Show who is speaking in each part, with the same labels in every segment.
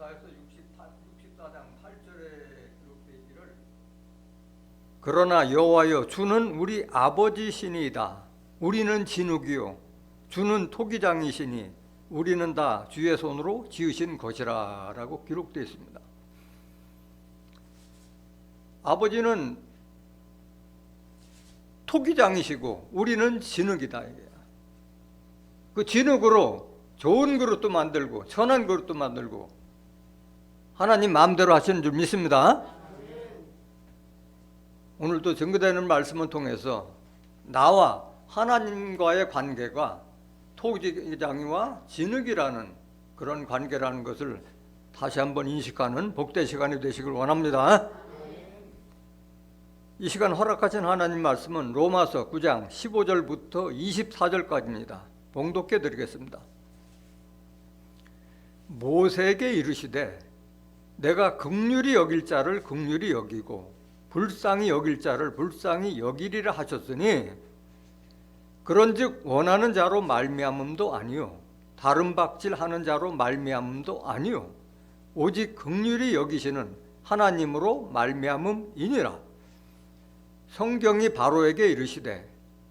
Speaker 1: 이사야서 64장 8절에 기록되어 있기를 그러나 여호와여 주는 우리 아버지시니이다. 우리는 진흙이요 주는 토기장이시니 우리는 다 주의 손으로 지으신 것이라 라고 기록되어 있습니다. 아버지는 토기장이시고 우리는 진흙이다. 그 진흙으로 좋은 그릇도 만들고 선한 그릇도 만들고 하나님 마음대로 하시는 줄 믿습니다. 오늘도 증거되는 말씀을 통해서 나와 하나님과의 관계가 토기장이와 진흙이라는 그런 관계라는 것을 다시 한번 인식하는 복된 시간이 되시길 원합니다. 이 시간 허락하신 하나님 말씀은 로마서 9장 15절부터 24절까지입니다. 봉독해 드리겠습니다. 모세에게 이르시되 내가 긍휼히 여길 자를 긍휼히 여기고 불쌍히 여길 자를 불쌍히 여기리라 하셨으니 그런즉 원하는 자로 말미암음도 아니요 다른 박질하는 자로 말미암음도 아니요 오직 긍휼히 여기시는 하나님으로 말미암음이니라. 성경이 바로에게 이르시되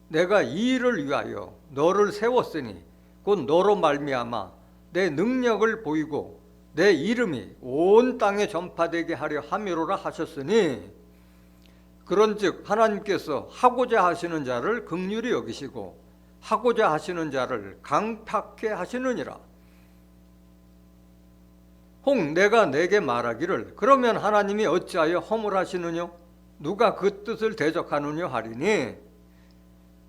Speaker 1: 내가 이 일을 위하여 너를 세웠으니 곧 너로 말미암아 내 능력을 보이고 내 이름이 온 땅에 전파되게 하려 함이로라 하셨으니 그런즉 하나님께서 하고자 하시는 자를 긍휼히 여기시고 하고자 하시는 자를 강팍해 하시느니라. 혹 내가 내게 말하기를 그러면 하나님이 어찌하여 허물하시느뇨 누가 그 뜻을 대적하느뇨 하리니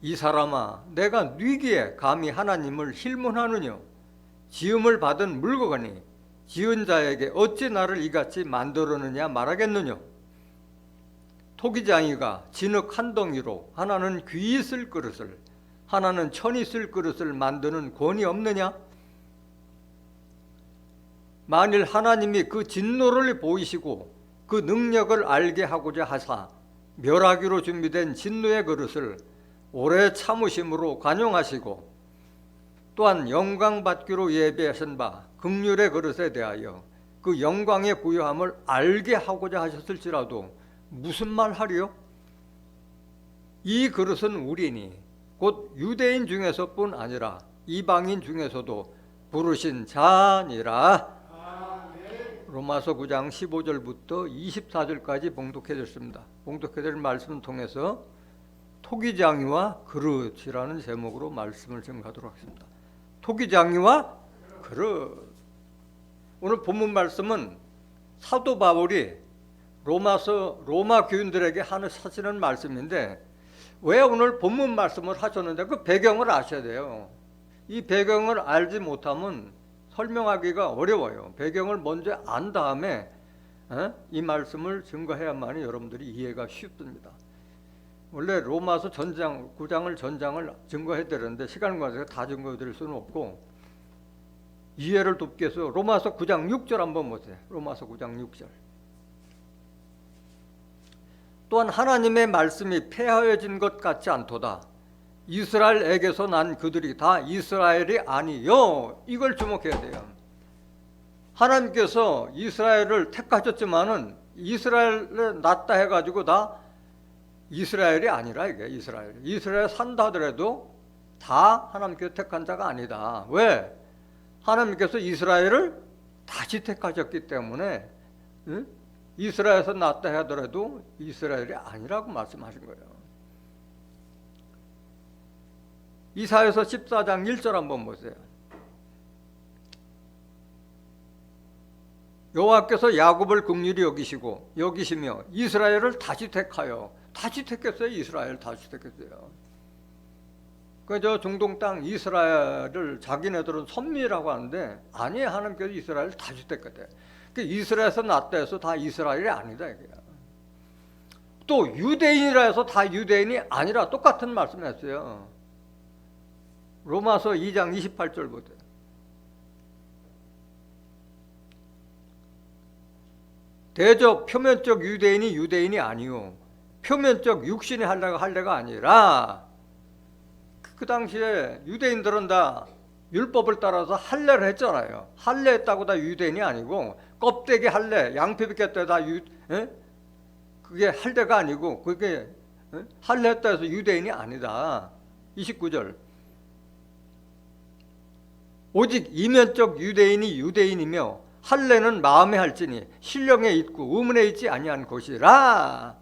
Speaker 1: 이 사람아 내가 뉘기에 감히 하나님을 힐문하느뇨 지음을 받은 물건이 지은 자에게 어찌 나를 이같이 만들었느냐 말하겠느뇨. 토기장이가 진흙 한 덩이로 하나는 귀히 쓸 그릇을 하나는 천이 쓸 그릇을 만드는 권이 없느냐. 만일 하나님이 그 진노를 보이시고 그 능력을 알게 하고자 하사 멸하기로 준비된 진노의 그릇을 오래 참으심으로 관용하시고 또한 영광 받기로 예배하신 바 긍휼의 그릇에 대하여 그 영광의 부요함을 알게 하고자 하셨을지라도 무슨 말 하리요? 이 그릇은 우리니 곧 유대인 중에서뿐 아니라 이방인 중에서도 부르신 자니라. 로마서 9장 15절부터 24절까지 봉독해졌습니다. 봉독해드릴 말씀을 통해서 토기장이와 그릇이라는 제목으로 말씀을 증거하도록 하겠습니다. 토기장이와 그릇. 오늘 본문 말씀은 사도 바울이 로마 교인들에게 하시는 말씀인데 왜 오늘 본문 말씀을 하셨는데 그 배경을 아셔야 돼요. 이 배경을 알지 못하면 설명하기가 어려워요. 배경을 먼저 안 다음에 이 말씀을 증거해야만이 여러분들이 이해가 쉽습니다. 원래 로마서 9장을 증거해 드렸는데 시간 관계상 다 증거해 드릴 수는 없고 이해를 돕기 위해서 로마서 9장 6절 한번 보세요. 로마서 9장 6절. 또한 하나님의 말씀이 폐하여진 것 같지 않도다. 이스라엘에게서 난 그들이 다 이스라엘이 아니요. 이걸 주목해야 돼요. 하나님께서 이스라엘을 택하셨지만은 이스라엘을 낳다 해가지고 다 이스라엘이 아니라 이게 이스라엘 산다 하더라도 다 하나님께서 택한 자가 아니다. 왜? 하나님께서 이스라엘을 다시 택하셨기 때문에 이스라엘에서 낳다 하더라도 이스라엘이 아니라고 말씀하신 거예요. 이사야서 14장 1절 한번 보세요. 여호와께서 야곱을 긍휼히 여기시며 이스라엘을 다시 택하여 다시 택했어요. 이스라엘 다시 택했어요. 저 중동 땅 이스라엘을 자기네들은 선미라고 하는데 아니에요. 하나님께서 이스라엘을 다시 택했대. 이스라엘에서 났다 해서 다 이스라엘이 아니다 이게요. 또 유대인이라 해서 다 유대인이 아니라 똑같은 말씀을 했어요. 로마서 2장 28절 보세요. 대저 표면적 유대인이 아니요 표면적 육신이 할례가 아니라 그 당시에 유대인들은 다 율법을 따라서 할례를 했잖아요. 할례했다고 다 유대인이 아니고 껍데기 할례, 양피백개 때다 그게 할례가 아니고 그게 할례했다 해서 유대인이 아니다. 29절. 오직 이면적 유대인이 유대인이며 할례는 마음에 할지니 신령에 있고 의문에 있지 아니한 것이라.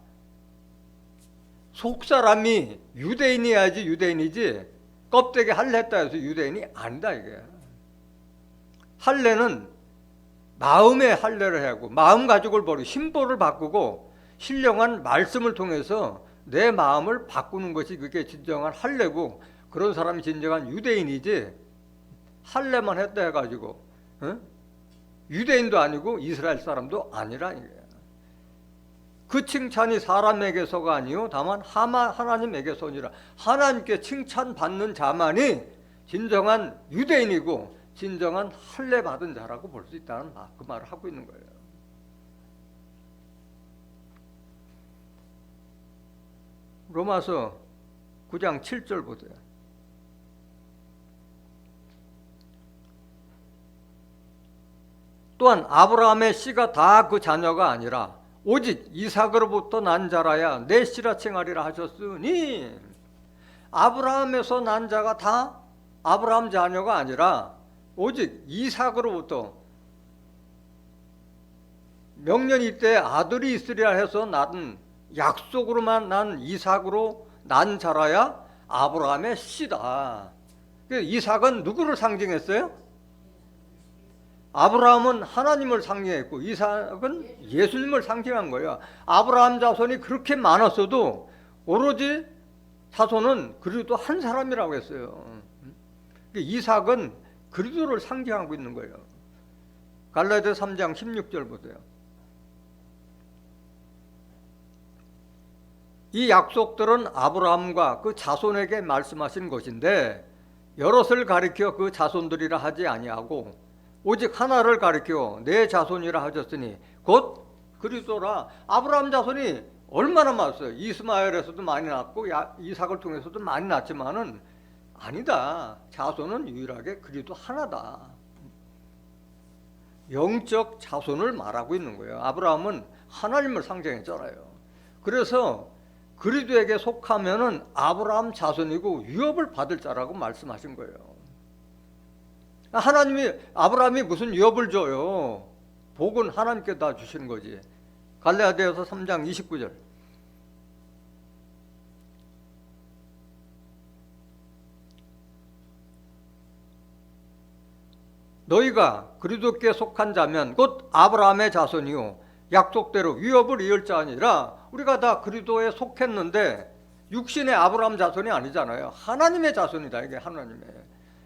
Speaker 1: 속사람이 유대인이어야지 유대인이지 껍데기 할례했다 해서 유대인이 아니다 이게. 할례는 마음의 할례를 하고 마음 가죽을 버리고 심보를 바꾸고 신령한 말씀을 통해서 내 마음을 바꾸는 것이 그게 진정한 할례고 그런 사람이 진정한 유대인이지 할례만 했다 해가지고 유대인도 아니고 이스라엘 사람도 아니라 이게. 그 칭찬이 사람에게서가 아니요 다만 하나님에게서니라. 하나님께 칭찬받는 자만이 진정한 유대인이고 진정한 할례 받은 자라고 볼 수 있다는 그 말을 하고 있는 거예요. 로마서 9장 7절 보세요. 또한 아브라함의 씨가 다 그 자녀가 아니라 오직 이삭으로부터 난 자라야 내 씨라 칭하리라 하셨으니. 아브라함에서 난 자가 다 아브라함 자녀가 아니라 오직 이삭으로부터 명년 이때 아들이 있으리라 해서 낳은 약속으로만 난 이삭으로 난 자라야 아브라함의 씨다. 이삭은 누구를 상징했어요? 아브라함은 하나님을 상징했고 이삭은 예수님을 상징한 거예요. 아브라함 자손이 그렇게 많았어도 오로지 자손은 그리스도 한 사람이라고 했어요. 이삭은 그리스도를 상징하고 있는 거예요. 갈라디아 3장 16절 보세요. 이 약속들은 아브라함과 그 자손에게 말씀하신 것인데 여럿을 가리켜 그 자손들이라 하지 아니하고 오직 하나를 가리켜 내 자손이라 하셨으니 곧 그리스도라. 아브라함 자손이 얼마나 많았어요. 이스마엘에서도 많이 낳고 이삭을 통해서도 많이 낳지만은 아니다. 자손은 유일하게 그리스도 하나다. 영적 자손을 말하고 있는 거예요. 아브라함은 하나님을 상징했잖아요. 그래서 그리스도에게 속하면은 아브라함 자손이고 유업을 받을 자라고 말씀하신 거예요. 하나님이 아브라함이 무슨 유업을 줘요? 복은 하나님께 다 주시는 거지. 갈라디아서 3장 29절. 너희가 그리스도께 속한 자면 곧 아브라함의 자손이요 약속대로 위업을 이을 자 아니라. 우리가 다 그리스도에 속했는데 육신의 아브라함 자손이 아니잖아요. 하나님의 자손이다. 이게 하나님의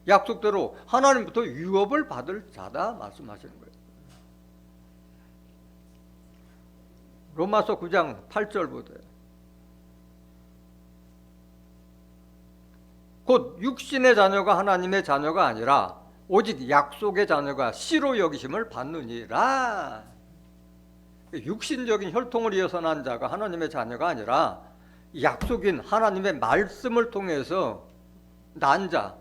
Speaker 1: 약속대로 하나님부터 유업을 받을 자다 말씀하시는 거예요. 로마서 9장 8절 보세요. 곧 육신의 자녀가 하나님의 자녀가 아니라 오직 약속의 자녀가 씨로 여기심을 받느니라. 육신적인 혈통을 이어서 난 자가 하나님의 자녀가 아니라 약속인 하나님의 말씀을 통해서 난 자,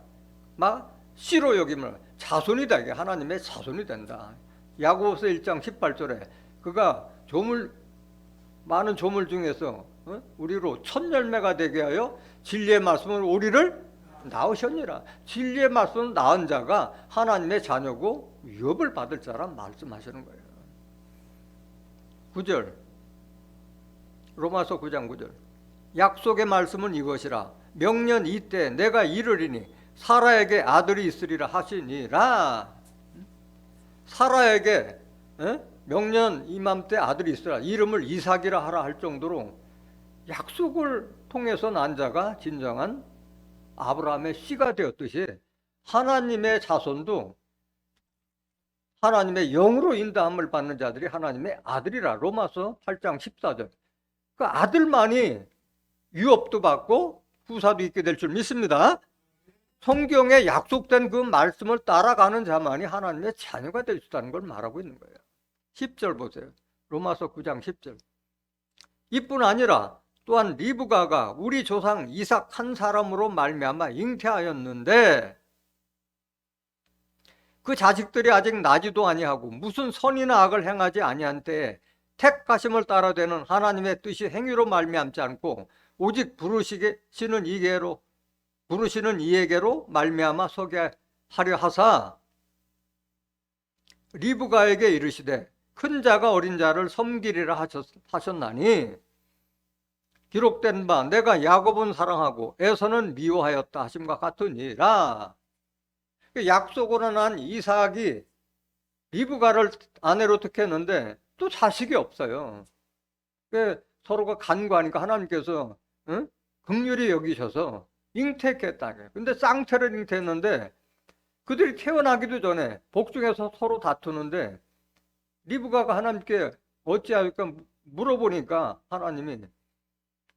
Speaker 1: 막 씨로 여김을 자손이다. 이게 하나님의 자손이 된다. 야고보서 1장 18절에 그가 많은 조물 중에서 우리로 첫 열매가 되게 하여 진리의 말씀을 우리를 낳으셨니라. 진리의 말씀을 낳은 자가 하나님의 자녀고 유업을 받을 자란 말씀하시는 거예요. 9절 로마서 9장 9절 약속의 말씀은 이것이라. 명년 이때 내가 이르리니 사라에게 아들이 있으리라 하시니라. 사라에게 명년 이맘때 아들이 있으라. 이름을 이삭이라 하라 할 정도로 약속을 통해서 난 자가 진정한 아브라함의 씨가 되었듯이 하나님의 자손도 하나님의 영으로 인도함을 받는 자들이 하나님의 아들이라. 로마서 8장 14절. 그 아들만이 유업도 받고 후사도 있게 될 줄 믿습니다. 성경에 약속된 그 말씀을 따라가는 자만이 하나님의 자녀가 될 수 있다는 걸 말하고 있는 거예요. 10절 보세요. 로마서 9장 10절. 이뿐 아니라 또한 리브가가 우리 조상 이삭 한 사람으로 말미암아 잉태하였는데 그 자식들이 아직 나지도 아니하고 무슨 선이나 악을 행하지 아니한 때에 택하심을 따라되는 하나님의 뜻이 행위로 말미암지 않고 오직 부르시는 이에게로 말미암아 서게 하려 하사 리브가에게 이르시되 큰 자가 어린 자를 섬기리라 하셨나니 기록된 바 내가 야곱은 사랑하고 에서는 미워하였다 하심과 같으니라. 약속으로 난 이삭이 리브가를 아내로 택했는데 또 자식이 없어요. 서로가 간구하니까 하나님께서 긍휼히 여기셔서 잉태했다. 근데 쌍태를 잉태했는데 그들이 태어나기도 전에 복중에서 서로 다투는데 리브가가 하나님께 어찌하였까 물어보니까 하나님이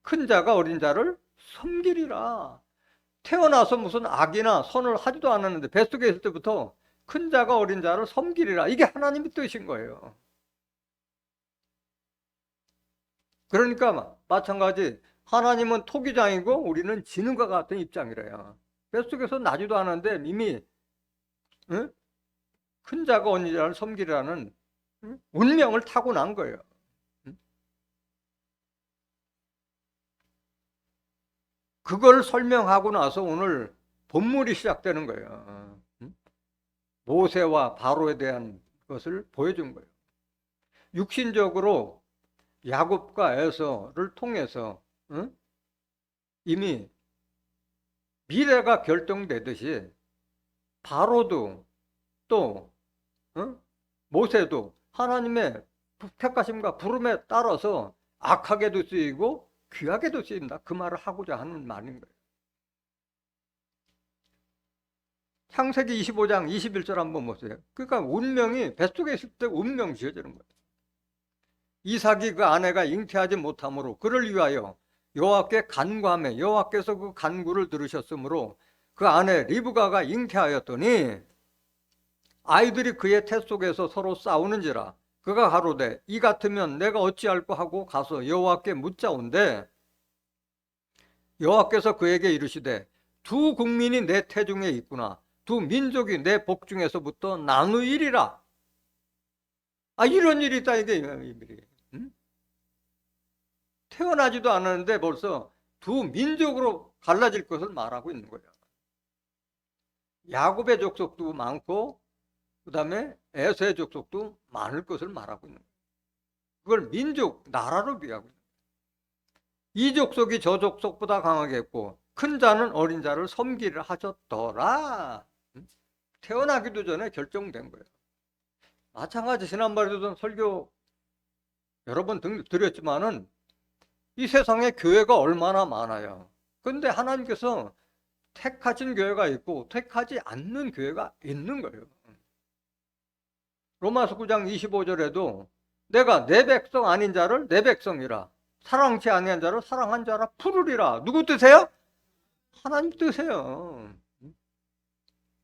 Speaker 1: 큰 자가 어린 자를 섬기리라. 태어나서 무슨 악이나 선을 하지도 않았는데 뱃속에 있을 때부터 큰 자가 어린 자를 섬기리라. 이게 하나님의 뜻인 거예요. 그러니까 마찬가지 하나님은 토기장이고 우리는 지능과 같은 입장이래요. 뱃속에서 나지도 않았는데 이미 큰 자가 어린 자를 섬기라는 운명을 타고난 거예요. 그걸 설명하고 나서 오늘 본문이 시작되는 거예요. 모세와 바로에 대한 것을 보여준 거예요. 육신적으로 야곱과 에서를 통해서 이미 미래가 결정되듯이 바로도 또 모세도 하나님의 택하심과 부름에 따라서 악하게도 쓰이고 귀하게도 쓰인다. 그 말을 하고자 하는 말인 거예요. 창세기 25장 21절 한번 보세요. 그러니까 운명이 뱃속에 있을 때 운명 지어지는 거예요. 이삭이 그 아내가 잉태하지 못하므로 그를 위하여 여호와께 간구하며 여호와께서 그 간구를 들으셨으므로 그 아내 리브가가 잉태하였더니 아이들이 그의 태 속에서 서로 싸우는지라 그가 가로되 이 같으면 내가 어찌할꼬 하고 가서 여호와께 묻자온대 여호와께서 그에게 이르시되 두 국민이 내 태중에 있구나 두 민족이 내 복중에서부터 나누이리라. 이런 일이 있다 이게 태어나지도 않았는데 벌써 두 민족으로 갈라질 것을 말하고 있는 거예요. 야곱의 족속도 많고 그 다음에 에서의 족속도 많을 것을 말하고 있는 거예요. 그걸 민족, 나라로 비하고 있는 거예요. 이 족속이 저 족속보다 강하겠고 큰 자는 어린 자를 섬기려 하셨더라. 태어나기도 전에 결정된 거예요. 마찬가지 지난번에도 설교 여러 번 드렸지만은 이 세상에 교회가 얼마나 많아요. 그런데 하나님께서 택하신 교회가 있고 택하지 않는 교회가 있는 거예요. 로마서 9장 25절에도 내가 내 백성 아닌 자를 내 백성이라 사랑치 아니한 자를 사랑한 자라 부르리라. 누구 뜻이에요? 하나님 뜻이에요.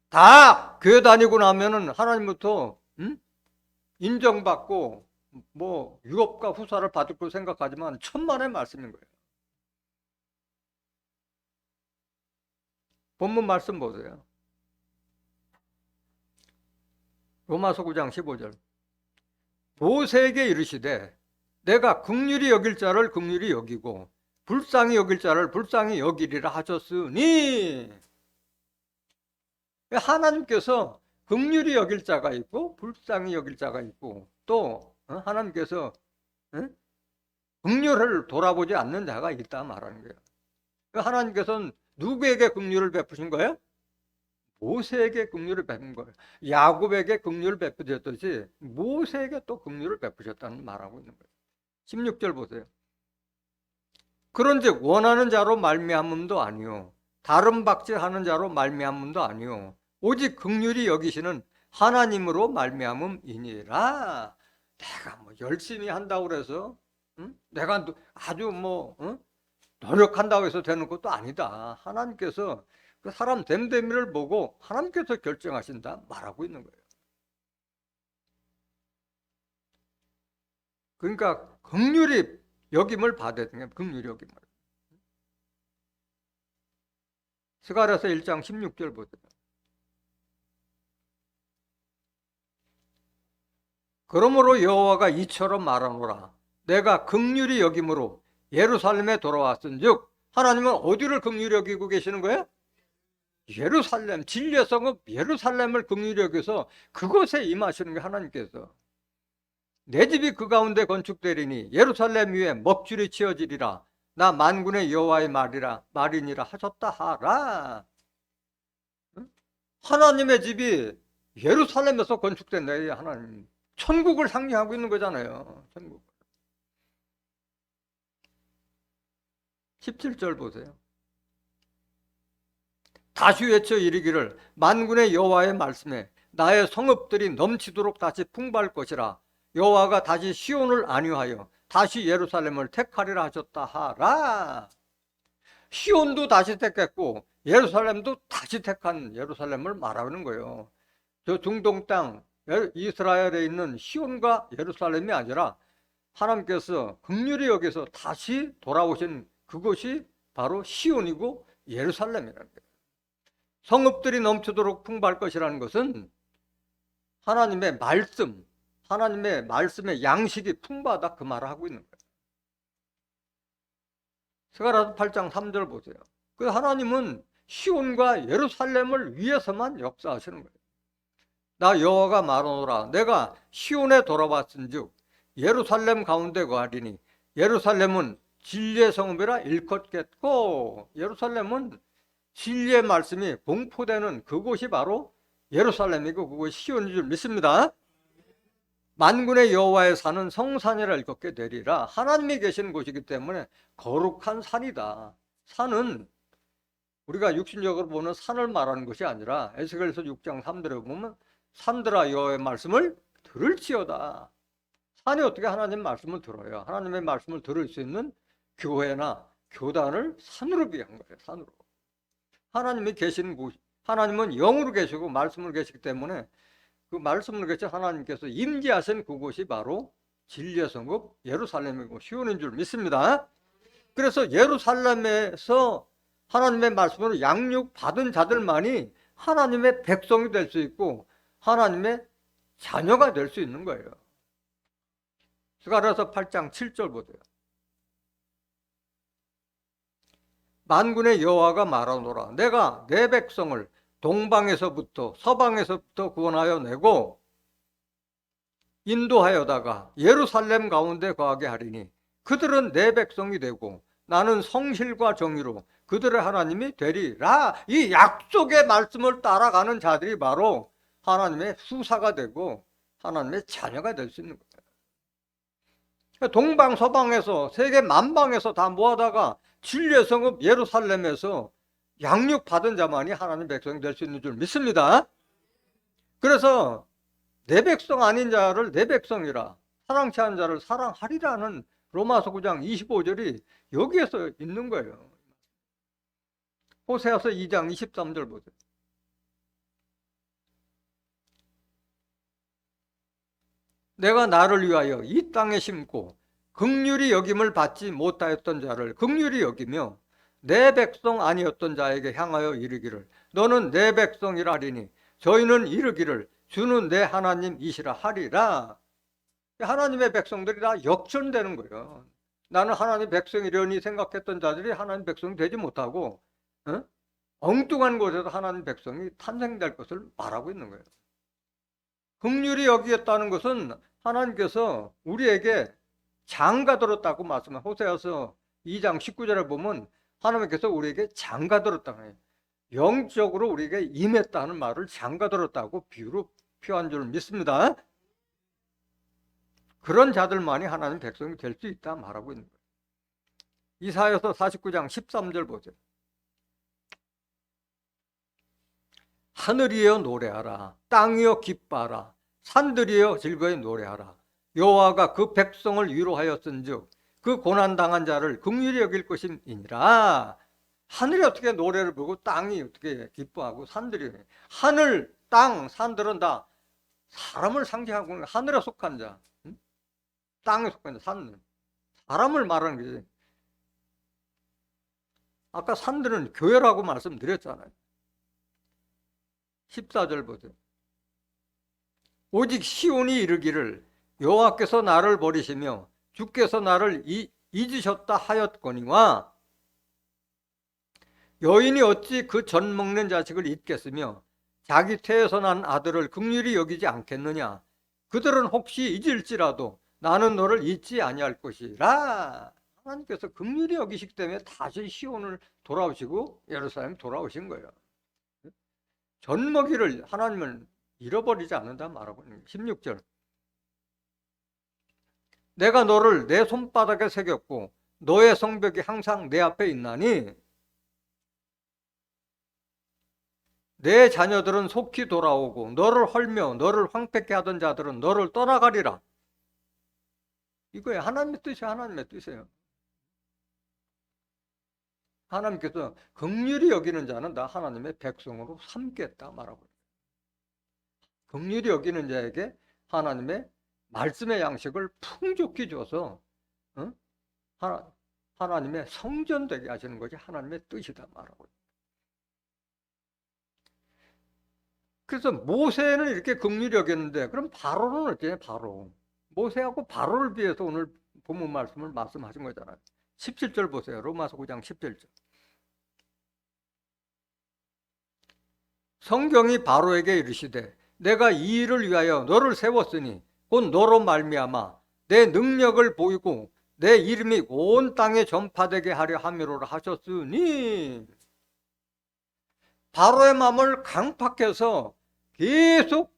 Speaker 1: 다 교회 다니고 나면은 하나님부터 인정받고 뭐 유업과 후사를 받을 걸 생각하지만 천만의 말씀인 거예요. 본문 말씀 보세요. 로마서 9장 15절 모세에게 이르시되 내가 긍휼히 여길 자를 긍휼히 여기고 불쌍히 여길 자를 불쌍히 여기리라 하셨으니 하나님께서 긍휼히 여길 자가 있고 불쌍히 여길 자가 있고 또 하나님께서 긍휼을 돌아보지 않는 자가 있다 말하는 거예요. 하나님께서는 누구에게 긍휼을 베푸신 거예요? 모세에게 긍휼을 베푼 거예요. 야곱에게 긍휼을 베푸셨듯이 모세에게 또 긍휼을 베푸셨다는 말하고 있는 거예요. 16절 보세요. 그런즉 원하는 자로 말미암음도 아니요 다른 박질하는 자로 말미암음도 아니요 오직 긍휼히 여기시는 하나님으로 말미암음이니라. 내가 뭐 열심히 한다고 그래서 내가 아주 뭐 노력한다고 해서 되는 것도 아니다. 하나님께서 그 사람 됨됨이를 보고 하나님께서 결정하신다 말하고 있는 거예요. 그러니까 긍휼히 여김을 받아야 되는 거예요. 긍휼히 여김을. 스가랴서 1장 16절 보세요. 그러므로 여호와가 이처럼 말하노라. 내가 긍휼히 여김으로 예루살렘에 돌아왔은즉, 하나님은 어디를 긍휼히 여기고 계시는 거예요? 예루살렘, 진리의 성읍 예루살렘을 긍휼히 여겨서 그곳에 임하시는 게 하나님께서. 내 집이 그 가운데 건축되리니 예루살렘 위에 먹줄이 치어지리라. 나 만군의 여호와의 말이니라 하셨다 하라. 하나님의 집이 예루살렘에서 건축된다. 하나님 천국을 상징하고 있는 거잖아요. 천국. 17절 보세요. 다시 외쳐 이르기를 만군의 여호와의 말씀에 나의 성읍들이 넘치도록 다시 풍부할 것이라. 여호와가 다시 시온을 안위하여 다시 예루살렘을 택하리라 하셨다 하라. 시온도 다시 택했고 예루살렘도 다시 택한 예루살렘을 말하는 거예요. 저 중동 땅 이스라엘에 있는 시온과 예루살렘이 아니라 하나님께서 긍휼히 여기서 다시 돌아오신 그곳이 바로 시온이고 예루살렘이라는 거예요. 성읍들이 넘치도록 풍부할 것이라는 것은 하나님의 말씀, 하나님의 말씀의 양식이 풍부하다 그 말을 하고 있는 거예요. 스가랴서 8장 3절 보세요. 그 하나님은 시온과 예루살렘을 위해서만 역사하시는 거예요. 나 여호와가 말하노라. 내가 시온에 돌아왔은즉 예루살렘 가운데 거하리니 예루살렘은 진리의 성읍이라 일컫겠고. 예루살렘은 진리의 말씀이 공포되는 그곳이 바로 예루살렘이고 그곳이 시온인 줄 믿습니다. 만군의 여호와의 산은 성산이라 일컫게 되리라. 하나님이 계시는 곳이기 때문에 거룩한 산이다. 산은 우리가 육신적으로 보는 산을 말하는 것이 아니라 에스겔서 6장 3절에 보면 산들아 여호와의 말씀을 들을지어다. 산이 어떻게 하나님 말씀을 들어요? 하나님의 말씀을 들을 수 있는 교회나 교단을 산으로 비한 거예요. 산으로. 하나님이 계시는 곳, 하나님은 영으로 계시고 말씀으로 계시기 때문에 그 말씀으로 계신 하나님께서 임재하신 그곳이 바로 진리의 성읍 예루살렘이고 시온인 줄 믿습니다. 그래서 예루살렘에서 하나님의 말씀으로 양육받은 자들만이 하나님의 백성이 될 수 있고 하나님의 자녀가 될 수 있는 거예요. 스가랴서 8장 7절 보세요. 만군의 여호와가 말하노라. 내가 내 백성을 동방에서부터 서방에서부터 구원하여 내고 인도하여다가 예루살렘 가운데 거하게 하리니 그들은 내 백성이 되고 나는 성실과 정의로 그들의 하나님이 되리라. 이 약속의 말씀을 따라가는 자들이 바로 하나님의 수사가 되고 하나님의 자녀가 될 수 있는 거예요. 동방 서방에서 세계 만방에서 다 모아다가 진리의 성읍 예루살렘에서 양육받은 자만이 하나님 백성이 될 수 있는 줄 믿습니다. 그래서 내 백성 아닌 자를 내 백성이라, 사랑치 않은 자를 사랑하리라는 로마서 9장 25절이 여기에서 있는 거예요. 호세아서 2장 23절 보세요. 내가 나를 위하여 이 땅에 심고 긍휼히 여김을 받지 못하였던 자를 긍휼히 여기며 내 백성 아니었던 자에게 향하여 이르기를 너는 내 백성이라 하리니 저희는 이르기를 주는 내 하나님이시라 하리라. 하나님의 백성들이 다 역전되는 거예요. 나는 하나님 백성이려니 생각했던 자들이 하나님 백성이 되지 못하고 엉뚱한 곳에서 하나님 백성이 탄생될 것을 말하고 있는 거예요. 긍휼히 여기겠다는 것은 하나님께서 우리에게 장가 들었다고 말씀해요. 호세아서 2장 19절에 보면 하나님께서 우리에게 장가 들었다고 해요. 영적으로 우리에게 임했다는 말을 장가 들었다고 비유로 표한 줄 믿습니다. 그런 자들만이 하나님 백성이 될 수 있다 말하고 있는 거예요. 이사야서 49장 13절 보세요. 하늘이여 노래하라, 땅이여 기뻐하라, 산들이여 즐거이 노래하라. 여호와가 그 백성을 위로하였은즉 그 고난당한 자를 긍휼히 여길 것임이니라. 하늘이 어떻게 노래를 부르고 땅이 어떻게 기뻐하고 산들이, 하늘, 땅, 산들은 다 사람을 상징하고 있는 하늘에 속한 자, 땅에 속한 자, 산은 사람을 말하는 거지. 아까 산들은 교회라고 말씀드렸잖아요. 14절 보세요. 오직 시온이 이르기를 여호와께서 나를 버리시며 주께서 나를 잊으셨다 하였거니와 여인이 어찌 그 젖 먹는 자식을 잊겠으며 자기 태에서 난 아들을 긍휼히 여기지 않겠느냐. 그들은 혹시 잊을지라도 나는 너를 잊지 아니할 것이라. 하나님께서 긍휼히 여기시기 때문에 다시 시온을 돌아오시고 예루살렘 돌아오신 거예요. 젖 먹이를 하나님은 잃어버리지 않는다 말하고 있는 거예요. 16절. 내가 너를 내 손바닥에 새겼고 너의 성벽이 항상 내 앞에 있나니 내 자녀들은 속히 돌아오고 너를 헐며 너를 황폐케 하던 자들은 너를 떠나가리라. 이거예요. 하나님의 뜻이에요. 하나님의 뜻이에요. 하나님께서 긍휼히 여기는 자는 나 하나님의 백성으로 삼겠다 말하고 있어요. 긍휼히 여기는 자에게 하나님의 말씀의 양식을 풍족히 줘서 하나님의 성전 되게 하시는 것이 하나님의 뜻이다 말하고 있어요. 그래서 모세는 이렇게 긍휼히 여겼는데 그럼 바로는 어때요? 바로 모세하고 바로를 비해서 오늘 본문 말씀을 말씀하신 거잖아요. 17절 보세요. 로마서 9장 17절. 성경이 바로에게 이르시되 내가 이 일을 위하여 너를 세웠으니 곧 너로 말미암아 내 능력을 보이고 내 이름이 온 땅에 전파되게 하려 함이로라 하셨으니. 바로의 마음을 강팍해서 계속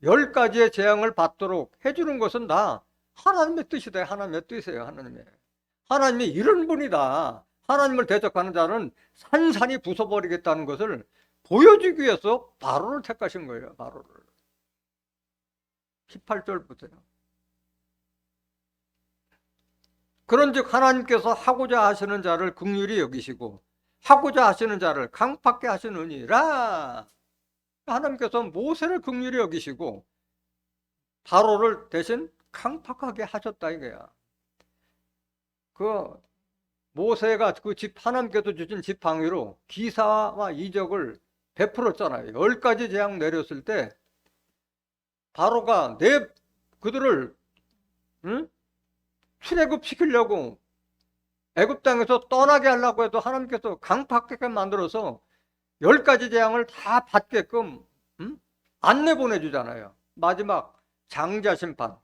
Speaker 1: 10가지의 재앙을 받도록 해주는 것은 다 하나님의 뜻이다. 하나님의 뜻이에요. 하나님이 이런 분이다. 하나님을 대적하는 자는 산산이 부숴버리겠다는 것을 보여주기 위해서 바로를 택하신 거예요. 바로를. 18절 보세요. 그런즉 하나님께서 하고자 하시는 자를 긍휼히 여기시고 하고자 하시는 자를 강팍게 하시느니라. 하나님께서 모세를 긍휼히 여기시고 바로를 대신 강팍하게 하셨다 이거야. 그 모세가 그 하나님께서 주신 지팡이로 기사와 이적을 베풀었잖아요. 10가지 재앙 내렸을 때 바로가 그들을 출애굽시키려고 애굽 땅에서 떠나게 하려고 해도 하나님께서 강팍하게 만들어서 10가지 재앙을 다 받게끔 안내 보내주잖아요. 마지막 장자 심판,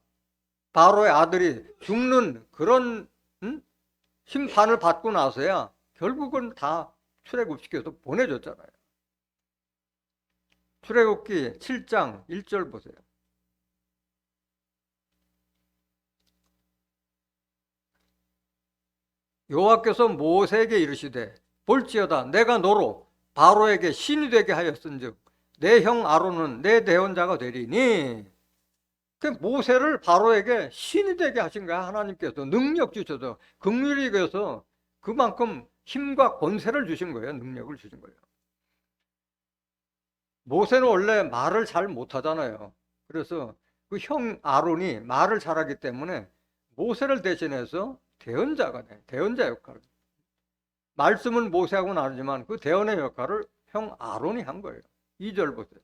Speaker 1: 바로의 아들이 죽는 그런 심판을 받고 나서야 결국은 다 출애굽시켜서 보내줬잖아요. 출애굽기 7장 1절 보세요. 여호와께서 모세에게 이르시되 볼지어다 내가 너로 바로에게 신이 되게 하였은즉 내 형 아론은 내 대언자가 되리니. 모세를 바로에게 신이 되게 하신 거야. 하나님께서 능력 주셔서 긍휼히 여겨서 그만큼 힘과 권세를 주신 거예요. 능력을 주신 거예요. 모세는 원래 말을 잘 못하잖아요. 그래서 그 형 아론이 말을 잘하기 때문에 모세를 대신해서 대언자가 돼. 대언자 역할을. 말씀은 모세하고 나누지만 그 대언의 역할을 형 아론이 한 거예요. 2절 보세요.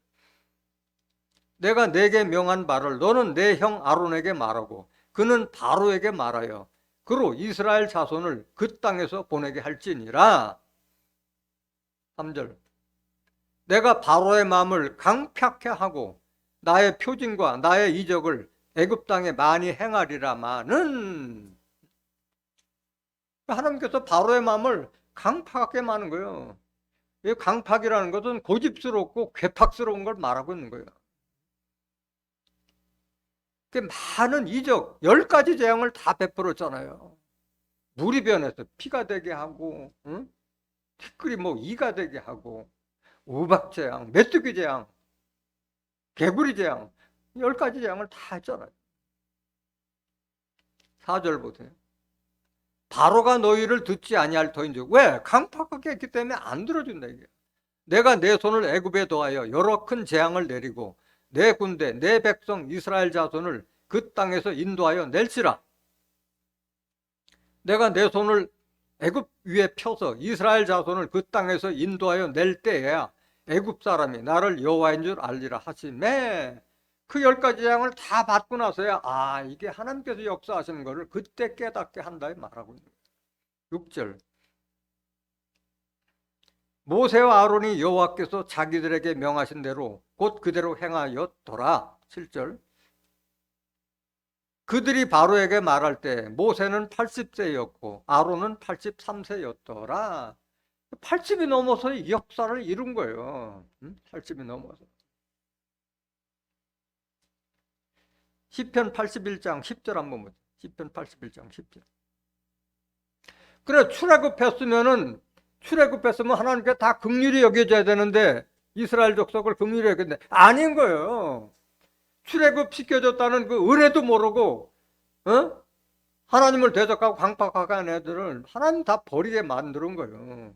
Speaker 1: 내가 내게 명한 바를 너는 내 형 아론에게 말하고 그는 바로에게 말하여 그로 이스라엘 자손을 그 땅에서 보내게 할지니라. 3절. 내가 바로의 마음을 강팍케 하고 나의 표징과 나의 이적을 애굽 땅에 많이 행하리라마는. 하나님께서 바로의 마음을 강팍하게 하는 거예요. 이 강팍이라는 것은 고집스럽고 괴팍스러운 걸 말하고 있는 거예요. 많은 이적 10가지 재앙을 다 베풀었잖아요. 물이 변해서 피가 되게 하고 티끌이 이가 되게 하고 우박재앙, 메뚜기 재앙, 개구리 재앙 10가지 재앙을 다 했잖아요. 4절 보세요. 바로가 너희를 듣지 아니할 터인즉. 왜? 강팍하게 했기 때문에 안 들어준다 이게. 내가 내 손을 애굽에 더하여 여러 큰 재앙을 내리고 내 군대 내 백성 이스라엘 자손을 그 땅에서 인도하여 낼지라. 내가 내 손을 애굽 위에 펴서 이스라엘 자손을 그 땅에서 인도하여 낼 때에야 애굽 사람이 나를 여호와인 줄 알리라 하시매. 그 10가지 재앙을 다 받고 나서야 이게 하나님께서 역사하시는 것을 그때 깨닫게 한다 이 말하고 있는 거예요. 6절 모세와 아론이 여호와께서 자기들에게 명하신 대로 곧 그대로 행하였더라. 7절 그들이 바로에게 말할 때 모세는 80세였고 아론은 83세였더라. 80이 넘어서 이 역사를 이룬 거예요. 80이 넘어서. 시편 81장 10절 한번 보세요. 시편 81장 10절. 그래 출애굽했으면 하나님께 다 긍휼히 여겨져야 되는데 이스라엘 족속을 긍휼히 여겼는데 아닌 거예요. 출애굽시켜줬다는 그 은혜도 모르고 하나님을 대적하고 강팍하게 한 애들을 하나님 다 버리게 만드는 거예요.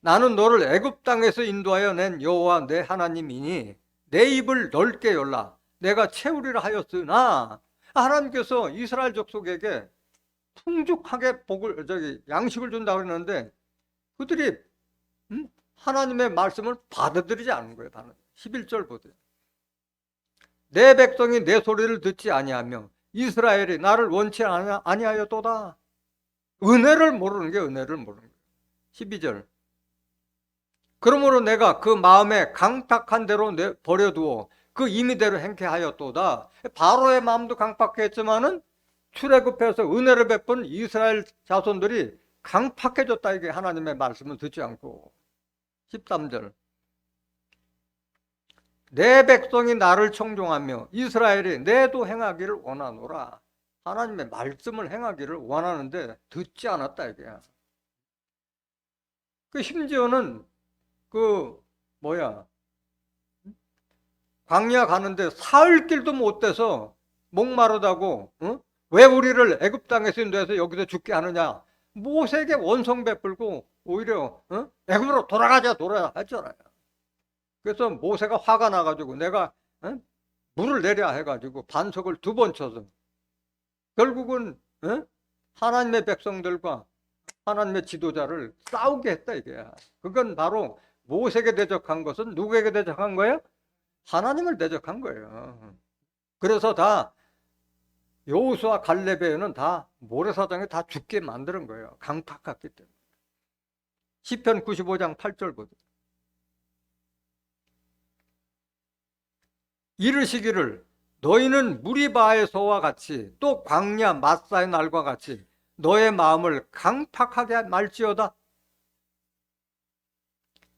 Speaker 1: 나는 너를 애굽 땅에서 인도하여 낸 여호와 내 하나님이니 내 입을 넓게 열라 내가 채우리라 하였으나 하나님께서 이스라엘 족속에게 풍족하게 양식을 준다고 그랬는데 그들이 하나님의 말씀을 받아들이지 않은 거예요. 11절 보세요. 내 백성이 내 소리를 듣지 아니하며 이스라엘이 나를 원치 아니하였도다. 은혜를 모르는 게 은혜를 모르는 거예요. 12절 그러므로 내가 그 마음에 강팍한 대로 버려두어 그 임의대로 행케 하였도다. 바로의 마음도 강팍했지만은 출애굽해서 은혜를 베푼 이스라엘 자손들이 강팍해졌다. 이게 하나님의 말씀을 듣지 않고. 13절 내 백성이 나를 청종하며 이스라엘이 내도 행하기를 원하노라. 하나님의 말씀을 행하기를 원하는데 듣지 않았다 이게. 그 심지어는 광야 가는데 사흘 길도 못 돼서 목마르다고 왜 우리를 애굽 땅에서 인도해서 여기서 죽게 하느냐. 모세에게 원성 베풀고 오히려 애굽으로 돌아가자 했잖아요. 그래서 모세가 화가 나가지고 내가 물을 내려 해가지고 반석을 2번 쳐서 결국은 하나님의 백성들과 하나님의 지도자를 싸우게 했다 이게. 그건 바로 모세에게 대적한 것은 누구에게 대적한 거예요? 하나님을 대적한 거예요. 그래서 다 여호수아 갈렙에는 다 모래사장에 다 죽게 만드는 거예요. 강팍했기 때문에. 시편 95장 8절 보세요. 이르시기를 너희는 무리바에서와 같이 또 광야 마사의 날과 같이 너의 마음을 강팍하게 말지어다.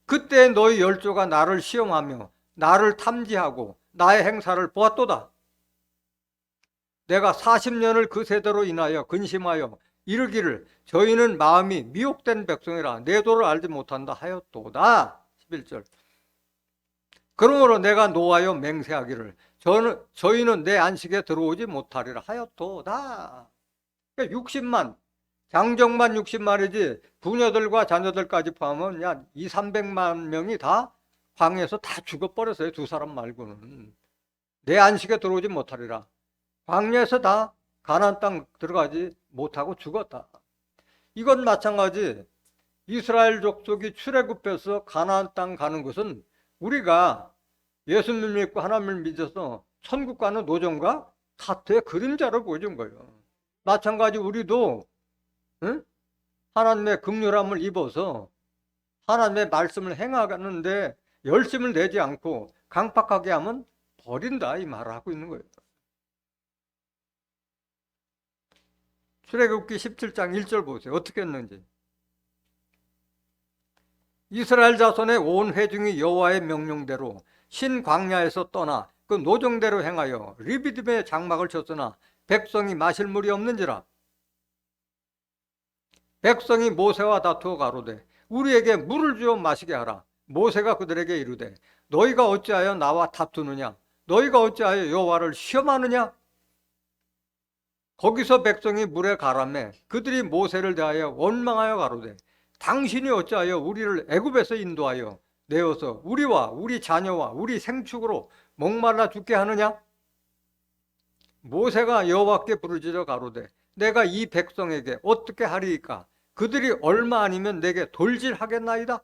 Speaker 1: 그때 너희 열조가 나를 시험하며 나를 탐지하고 나의 행사를 보았도다. 내가 40년을 그 세대로 인하여 근심하여 이르기를 저희는 마음이 미혹된 백성이라 내 도를 알지 못한다 하였도다. 11절 그러므로 내가 노하여 맹세하기를 저희는 내 안식에 들어오지 못하리라 하였도다. 그러니까 60만 장정만 60만이지 부녀들과 자녀들까지 포함하면 약 200~300만 명이 다 광야에서 다 죽어버렸어요. 2사람 말고는. 내 안식에 들어오지 못하리라. 광야에서 다 가나안 땅 들어가지 못하고 죽었다. 이건 마찬가지 이스라엘 족속이 출애굽해서 가나안 땅 가는 것은 우리가 예수님 믿고 하나님을 믿어서 천국 가는 노정과 사토의 그림자를 보여준 거예요. 마찬가지 우리도 하나님의 긍휼함을 입어서 하나님의 말씀을 행하는데 열심을 내지 않고 강팍하게 하면 버린다 이 말을 하고 있는 거예요. 출애굽기 17장 1절 보세요. 어떻게 했는지. 이스라엘 자손의 온 회중이 여호와의 명령대로 신광야에서 떠나 그 노정대로 행하여 리비딤의 장막을 쳤으나 백성이 마실 물이 없는지라. 백성이 모세와 다투어 가로되 우리에게 물을 주어 마시게 하라. 모세가 그들에게 이르되 너희가 어찌하여 나와 다투느냐. 너희가 어찌하여 여호와를 시험하느냐. 거기서 백성이 물에 가라매 그들이 모세를 대하여 원망하여 가로되 당신이 어찌하여 우리를 애굽에서 인도하여 내어서 우리와 우리 자녀와 우리 생축으로 목말라 죽게 하느냐. 모세가 여호와께 부르짖어 가로되 내가 이 백성에게 어떻게 하리이까. 그들이 얼마 아니면 내게 돌질하겠나이다.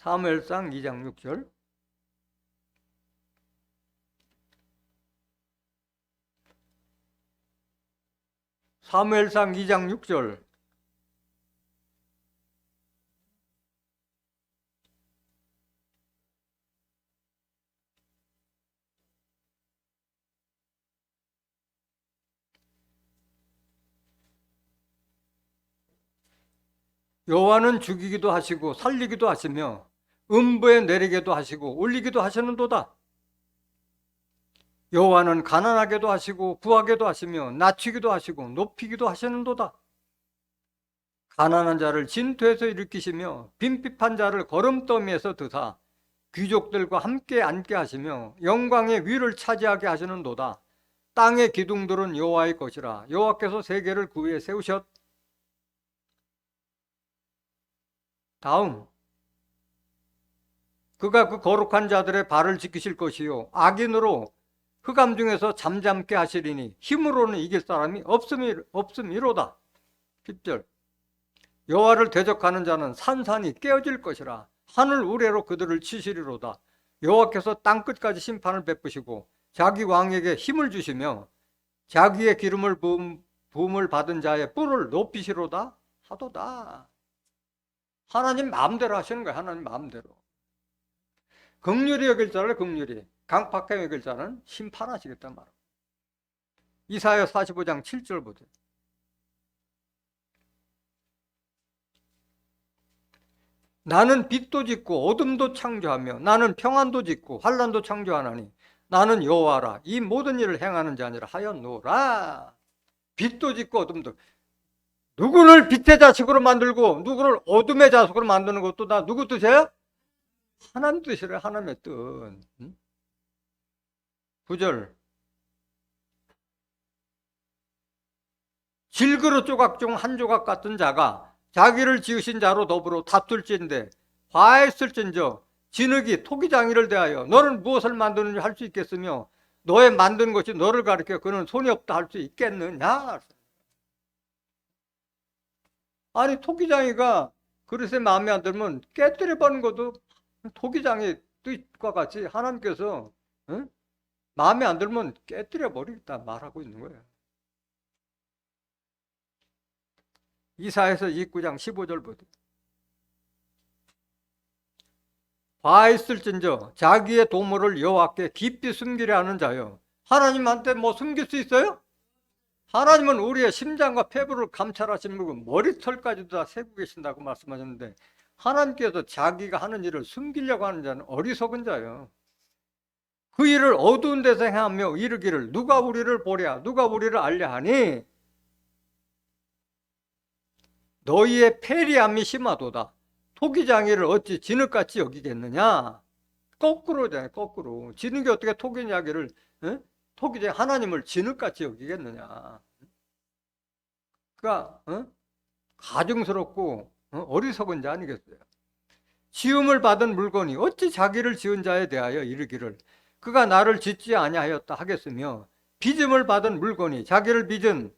Speaker 1: 사무엘상 2장 6절. 사무엘상 2장 6절. 여호와는 죽이기도 하시고 살리기도 하시며 음부에 내리게도 하시고 올리기도 하시는도다. 여호와는 가난하게도 하시고 부하게도 하시며 낮추기도 하시고 높이기도 하시는도다. 가난한 자를 진토에서 일으키시며 빈핍한 자를 거름더미에서 드사 귀족들과 함께 앉게 하시며 영광의 위를 차지하게 하시는도다. 땅의 기둥들은 여호와의 것이라. 여호와께서 세계를 그 위에 세우셨. 다음, 그가 그 거룩한 자들의 발을 지키실 것이요 악인으로 흑암 중에서 잠잠게 하시리니 힘으로는 이길 사람이 없음이로다. 10절. 여호와를 대적하는 자는 산산이 깨어질 것이라. 하늘 우레로 그들을 치시리로다. 여호와께서 땅끝까지 심판을 베푸시고 자기 왕에게 힘을 주시며 자기의 기름을 부음을 받은 자의 뿔을 높이시로다 하도다. 하나님 마음대로 하시는 거예요. 하나님 마음대로. 긍휼히 여길 자를 긍휼히, 강팍하게 여길 자는 심판하시겠단 말이에요. 이사야 45장 7절 보세요. 나는 빛도 짓고 어둠도 창조하며 나는 평안도 짓고 환난도 창조하나니 나는 여호와라. 이 모든 일을 행하는 자 아니라 하였노라. 빛도 짓고 어둠도. 누구를 빛의 자식으로 만들고 누구를 어둠의 자식으로 만드는 것도 다 누구 뜻이에요? 하나님 뜻이래. 하나님의 뜻. 9절. 질그릇 조각 중 한 조각 같은 자가 자기를 지으신 자로 더불어 다툴진대 화했을진저 진흙이 토기장이를 대하여 너는 무엇을 만드는지 할 수 있겠으며 너의 만든 것이 너를 가리켜 그는 손이 없다 할 수 있겠느냐. 아니 토기장이가 그릇에 마음에 안 들면 깨뜨려 버리는 것도 토기장의 뜻과 같이 하나님께서 마음에 안 들면 깨뜨려 버리겠다 말하고 있는 거예요. 이사야서 29장 15절 보세요. 화있을진저 자기의 도모를 여호와께 깊이 숨기려 하는 자요. 하나님한테 뭐 숨길 수 있어요? 하나님은 우리의 심장과 폐부를 감찰하시는 분이고 머리털까지도 다 세고 계신다고 말씀하셨는데 하나님께서 자기가 하는 일을 숨기려고 하는 자는 어리석은 자예요. 그 일을 어두운 데서 행하며 이르기를 누가 우리를 보랴 누가 우리를 알랴 하니 너희의 패리함이 심하도다. 토기장이를 어찌 진흙같이 여기겠느냐. 거꾸로잖아요. 거꾸로. 진흙이 어떻게 토기장이를 토기장 하나님을 진흙같이 여기겠느냐. 그러니까 가증스럽고 어리석은 자 아니겠어요. 지음을 받은 물건이 어찌 자기를 지은 자에 대하여 이르기를 그가 나를 짓지 아니하였다 하겠으며 빚음을 받은 물건이 자기를 빚은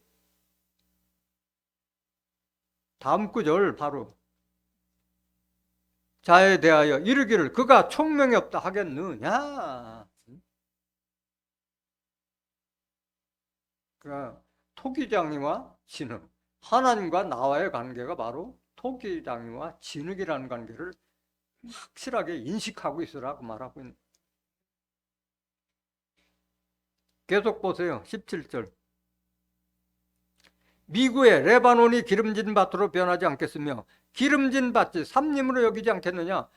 Speaker 1: 다음 구절 바로 자에 대하여 이르기를 그가 총명이 없다 하겠느냐. 그러니까 토기장이와 진흙, 하나님과 나와의 관계가 바로 토기장이와 진흙이라는 관계를 확실하게 인식하고 있으라고 말하고 있는. 계속 보세요. 17절. 미구의 레바논이 기름진 밭으로 변하지 않겠으며 기름진 밭이 삼림으로 여기지 않겠느냐.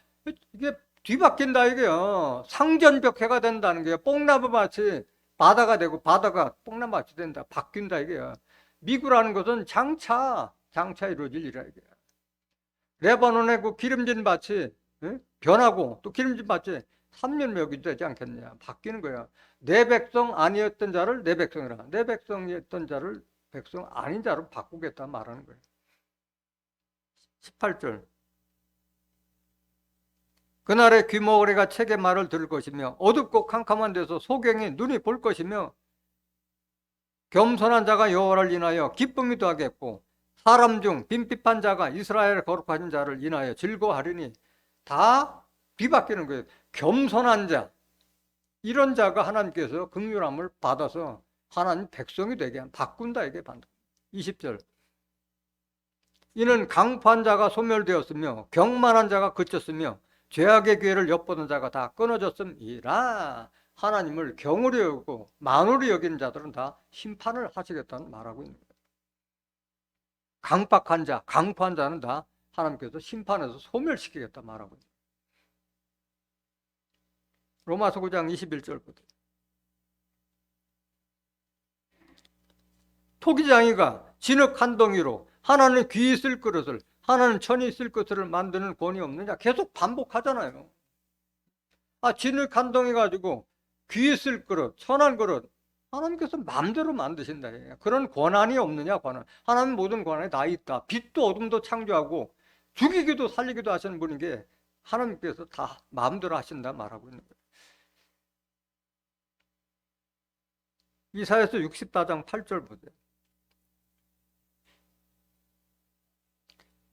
Speaker 1: 이게 뒤바뀐다 이게요. 상전벽해가 된다는 거예요. 뽕나무 밭이 바다가 되고 바다가 뽕나무 밭이 된다. 바뀐다 이게요. 미구라는 것은 장차 이루어질 일이라 이게요. 레바논의 그 기름진 밭이 변하고 또 기름진 밭이 삼림으로 여기지 되지 않겠느냐. 바뀌는 거예요. 내 백성 아니었던 자를 내 백성이라 내 백성이었던 자를 백성 아닌 자로 바꾸겠다 말하는 거예요. 18절. 그날에 귀머거리가 책의 말을 들을 것이며 어둡고 캄캄한 데서 소경이 눈이 볼 것이며 겸손한 자가 여호와를 인하여 기쁨이 더하겠고 사람 중 빈핍한 자가 이스라엘을 거룩하신 자를 인하여 즐거워하리니 다 뒤바뀌는 거예요. 겸손한 자, 이런 자가 하나님께서 긍휼함을 받아서 하나님 백성이 되게 바꾼다 이게 반다. 20절. 이는 강포한 자가 소멸되었으며 경만한 자가 그쳤으며 죄악의 기회를 엿보던 자가 다 끊어졌음이라. 하나님을 경홀히 여기고 만홀히 여기는 자들은 다 심판을 하시겠다는 말하고 있는 거예요. 강박한 자, 강포한 자는 다 하나님께서 심판해서 소멸시키겠다 말하고 있는 거예요. 로마서 9장 21절부터. 토기장이가 진흙 한 덩이로 하나는 귀 있을 그릇을, 하나는 천이 있을 것을 만드는 권위 없느냐? 계속 반복하잖아요. 진흙 한 덩이 가지고 귀 있을 그릇, 천한 그릇, 하나님께서 마음대로 만드신다. 그런 권한이 없느냐? 권한. 하나님 모든 권한이 다 있다. 빛도 어둠도 창조하고 죽이기도 살리기도 하시는 분인 게 하나님께서 다 마음대로 하신다 말하고 있는 거예요. 이사야서 64장 8절 보세요.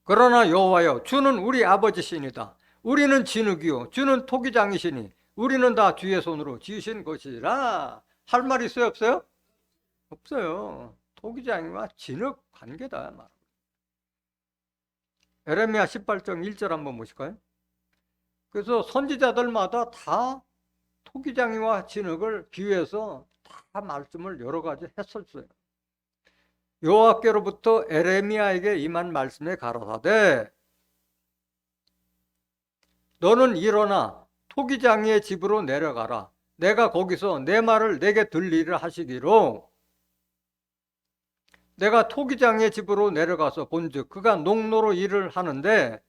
Speaker 1: 그러나 여호와여, 주는 우리 아버지시니다. 우리는 진흙이요, 주는 토기장이시니 우리는 다 주의 손으로 지으신 것이라. 할 말 있어요, 없어요? 없어요. 토기장이와 진흙 관계다. 에레미야 18장 1절 한번 보실까요? 그래서 선지자들마다 다 토기장이와 진흙을 비유해서 다 말씀을 여러 가지 했었어요. 여호와께로부터 에레미야에게 임한 말씀에 가라사대, 너는 일어나 토기장이의 집으로 내려가라. 내가 거기서 내 말을 내게 들리라 하시기로. 내가 토기장이의 집으로 내려가서 본즉 그가 농로로 일을 하는데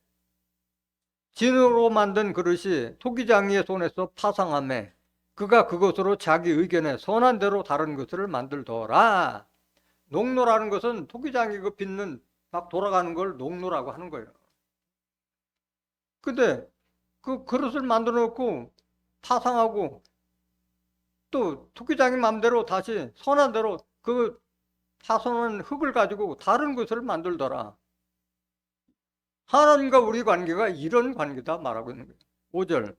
Speaker 1: 진으로 만든 그릇이 토기장이의 손에서 파상하매 그가 그것으로 자기 의견에 선한 대로 다른 것을 만들더라. 농로라는 것은 토기장이 그 빚는 막 돌아가는 걸 농로라고 하는 거예요. 근데 그 그릇을 만들어 놓고 파상하고 또 토기장이 마음대로 다시 선한 대로 그 파손한 흙을 가지고 다른 것을 만들더라. 하나님과 우리 관계가 이런 관계다 말하고 있는 거예요. 5절.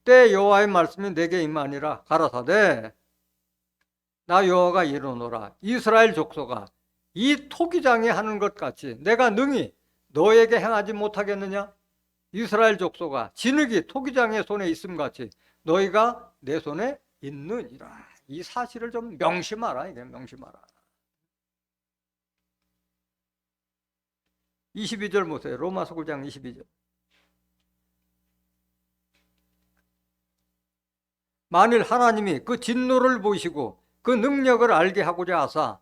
Speaker 1: 때 여호와의 말씀이 내게 임하니라 가라사대, 나 여호와가 이르노라. 이스라엘 족속아, 이 토기장이 하는 것 같이 내가 능히 너에게 행하지 못하겠느냐? 이스라엘 족속아, 진흙이 토기장의 손에 있음 같이 너희가 내 손에 있느니라. 이 사실을 좀 명심하라. 이게 명심하라. 22절 보세요. 로마서 9장 22절. 만일 하나님이 그 진노를 보시고 그 능력을 알게 하고자 하사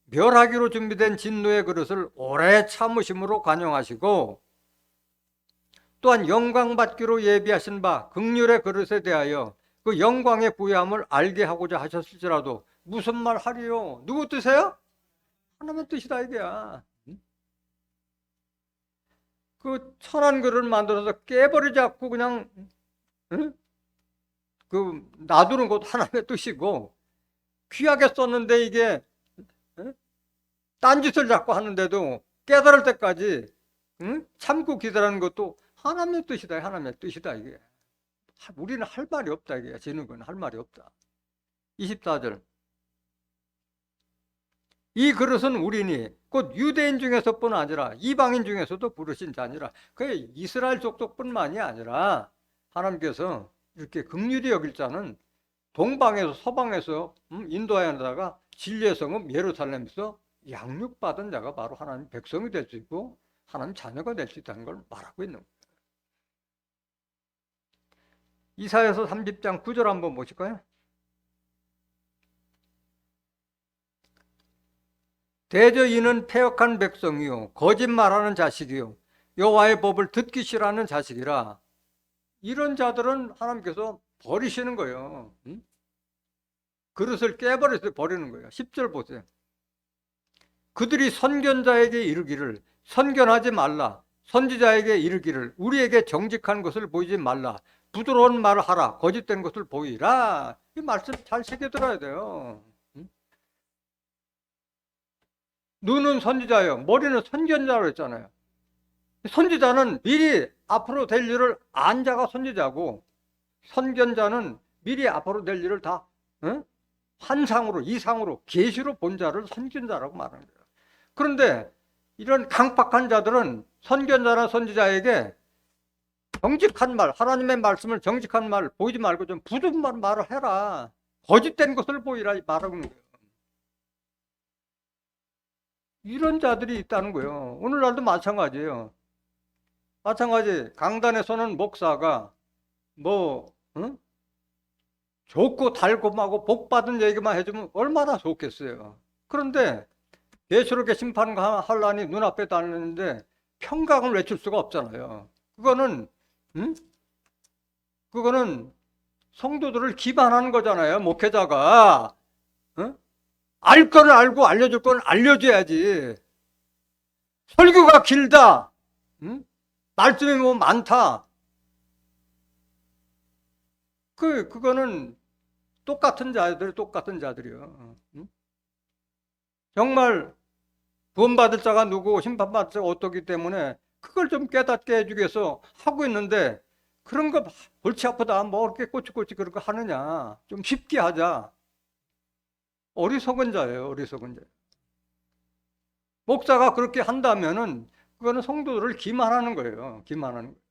Speaker 1: 멸하기로 준비된 진노의 그릇을 오래 참으심으로 관용하시고 또한 영광받기로 예비하신 바 긍휼의 그릇에 대하여 그 영광의 부여함을 알게 하고자 하셨을지라도 무슨 말 하리요? 누구 뜻이에요? 하나님의 뜻이다 이게야. 그 천한 그릇을 만들어서 깨버리지 않고 그냥 그 놔두는 것도 하나님의 뜻이고, 귀하게 썼는데 이게 딴짓을 자꾸 하는데도 깨달을 때까지 참고 기다리는 것도 하나님의 뜻이다. 하나님의 뜻이다 이게. 우리는 할 말이 없다 이게. 지는 건 할 말이 없다. 24절. 이 그릇은 우리니 곧 유대인 중에서뿐 아니라 이방인 중에서도 부르신 자니라. 그 이스라엘 족속뿐만이 아니라 하나님께서 이렇게 긍휼히 여길 자는 동방에서 서방에서 인도하여다가 진리의 성읍 예루살렘에서 양육받은 자가 바로 하나님 백성이 될 수 있고 하나님 자녀가 될 수 있다는 걸 말하고 있는 거예요. 이사야서 30장 9절 한번 보실까요? 대저 이는 패역한 백성이요 거짓말하는 자식이요 여호와의 법을 듣기 싫어하는 자식이라. 이런 자들은 하나님께서 버리시는 거예요. 그릇을 깨버려서 버리는 거예요. 10절 보세요. 그들이 선견자에게 이르기를 선견하지 말라. 선지자에게 이르기를 우리에게 정직한 것을 보이지 말라. 부드러운 말을 하라. 거짓된 것을 보이라. 이 말씀 잘 새겨들어야 돼요. 눈은 선지자예요. 머리는 선견자로 했잖아요. 선지자는 미리 앞으로 될 일을 안 자가 선지자고, 선견자는 미리 앞으로 될 일을 다 환상으로, 이상으로, 계시로 본 자를 선견자라고 말하는 거예요. 그런데 이런 강팍한 자들은 선견자나 선지자에게 정직한 말, 하나님의 말씀을 정직한 말 보이지 말고 좀 부정한 말을 해라, 거짓된 것을 보이라 말하는 거예요. 이런 자들이 있다는 거예요. 오늘날도 마찬가지예요. 마찬가지, 강단에서는 목사가 뭐 좋고 달콤하고 복 받은 얘기만 해주면 얼마나 좋겠어요. 그런데 계시록의 심판하려니 눈앞에 달렸는데 평강을 외칠 수가 없잖아요. 그거는 그거는 성도들을 기만하는 거잖아요. 목회자가 알 거는 알고 알려줄 거는 알려줘야지. 설교가 길다, 말씀이 뭐 많다, 그거는 똑같은 자들이요. 정말 구원받을 자가 누구, 심판받을 자가 어떻기 때문에 그걸 좀 깨닫게 해주기 위해서 하고 있는데, 그런 거 골치 아프다, 뭐 이렇게 꼬치꼬치 그런 거 하느냐. 좀 쉽게 하자. 어리석은 자예요, 어리석은 자. 목사가 그렇게 한다면은 그거는 성도들을 기만하는 거예요. 기만하는 거예요.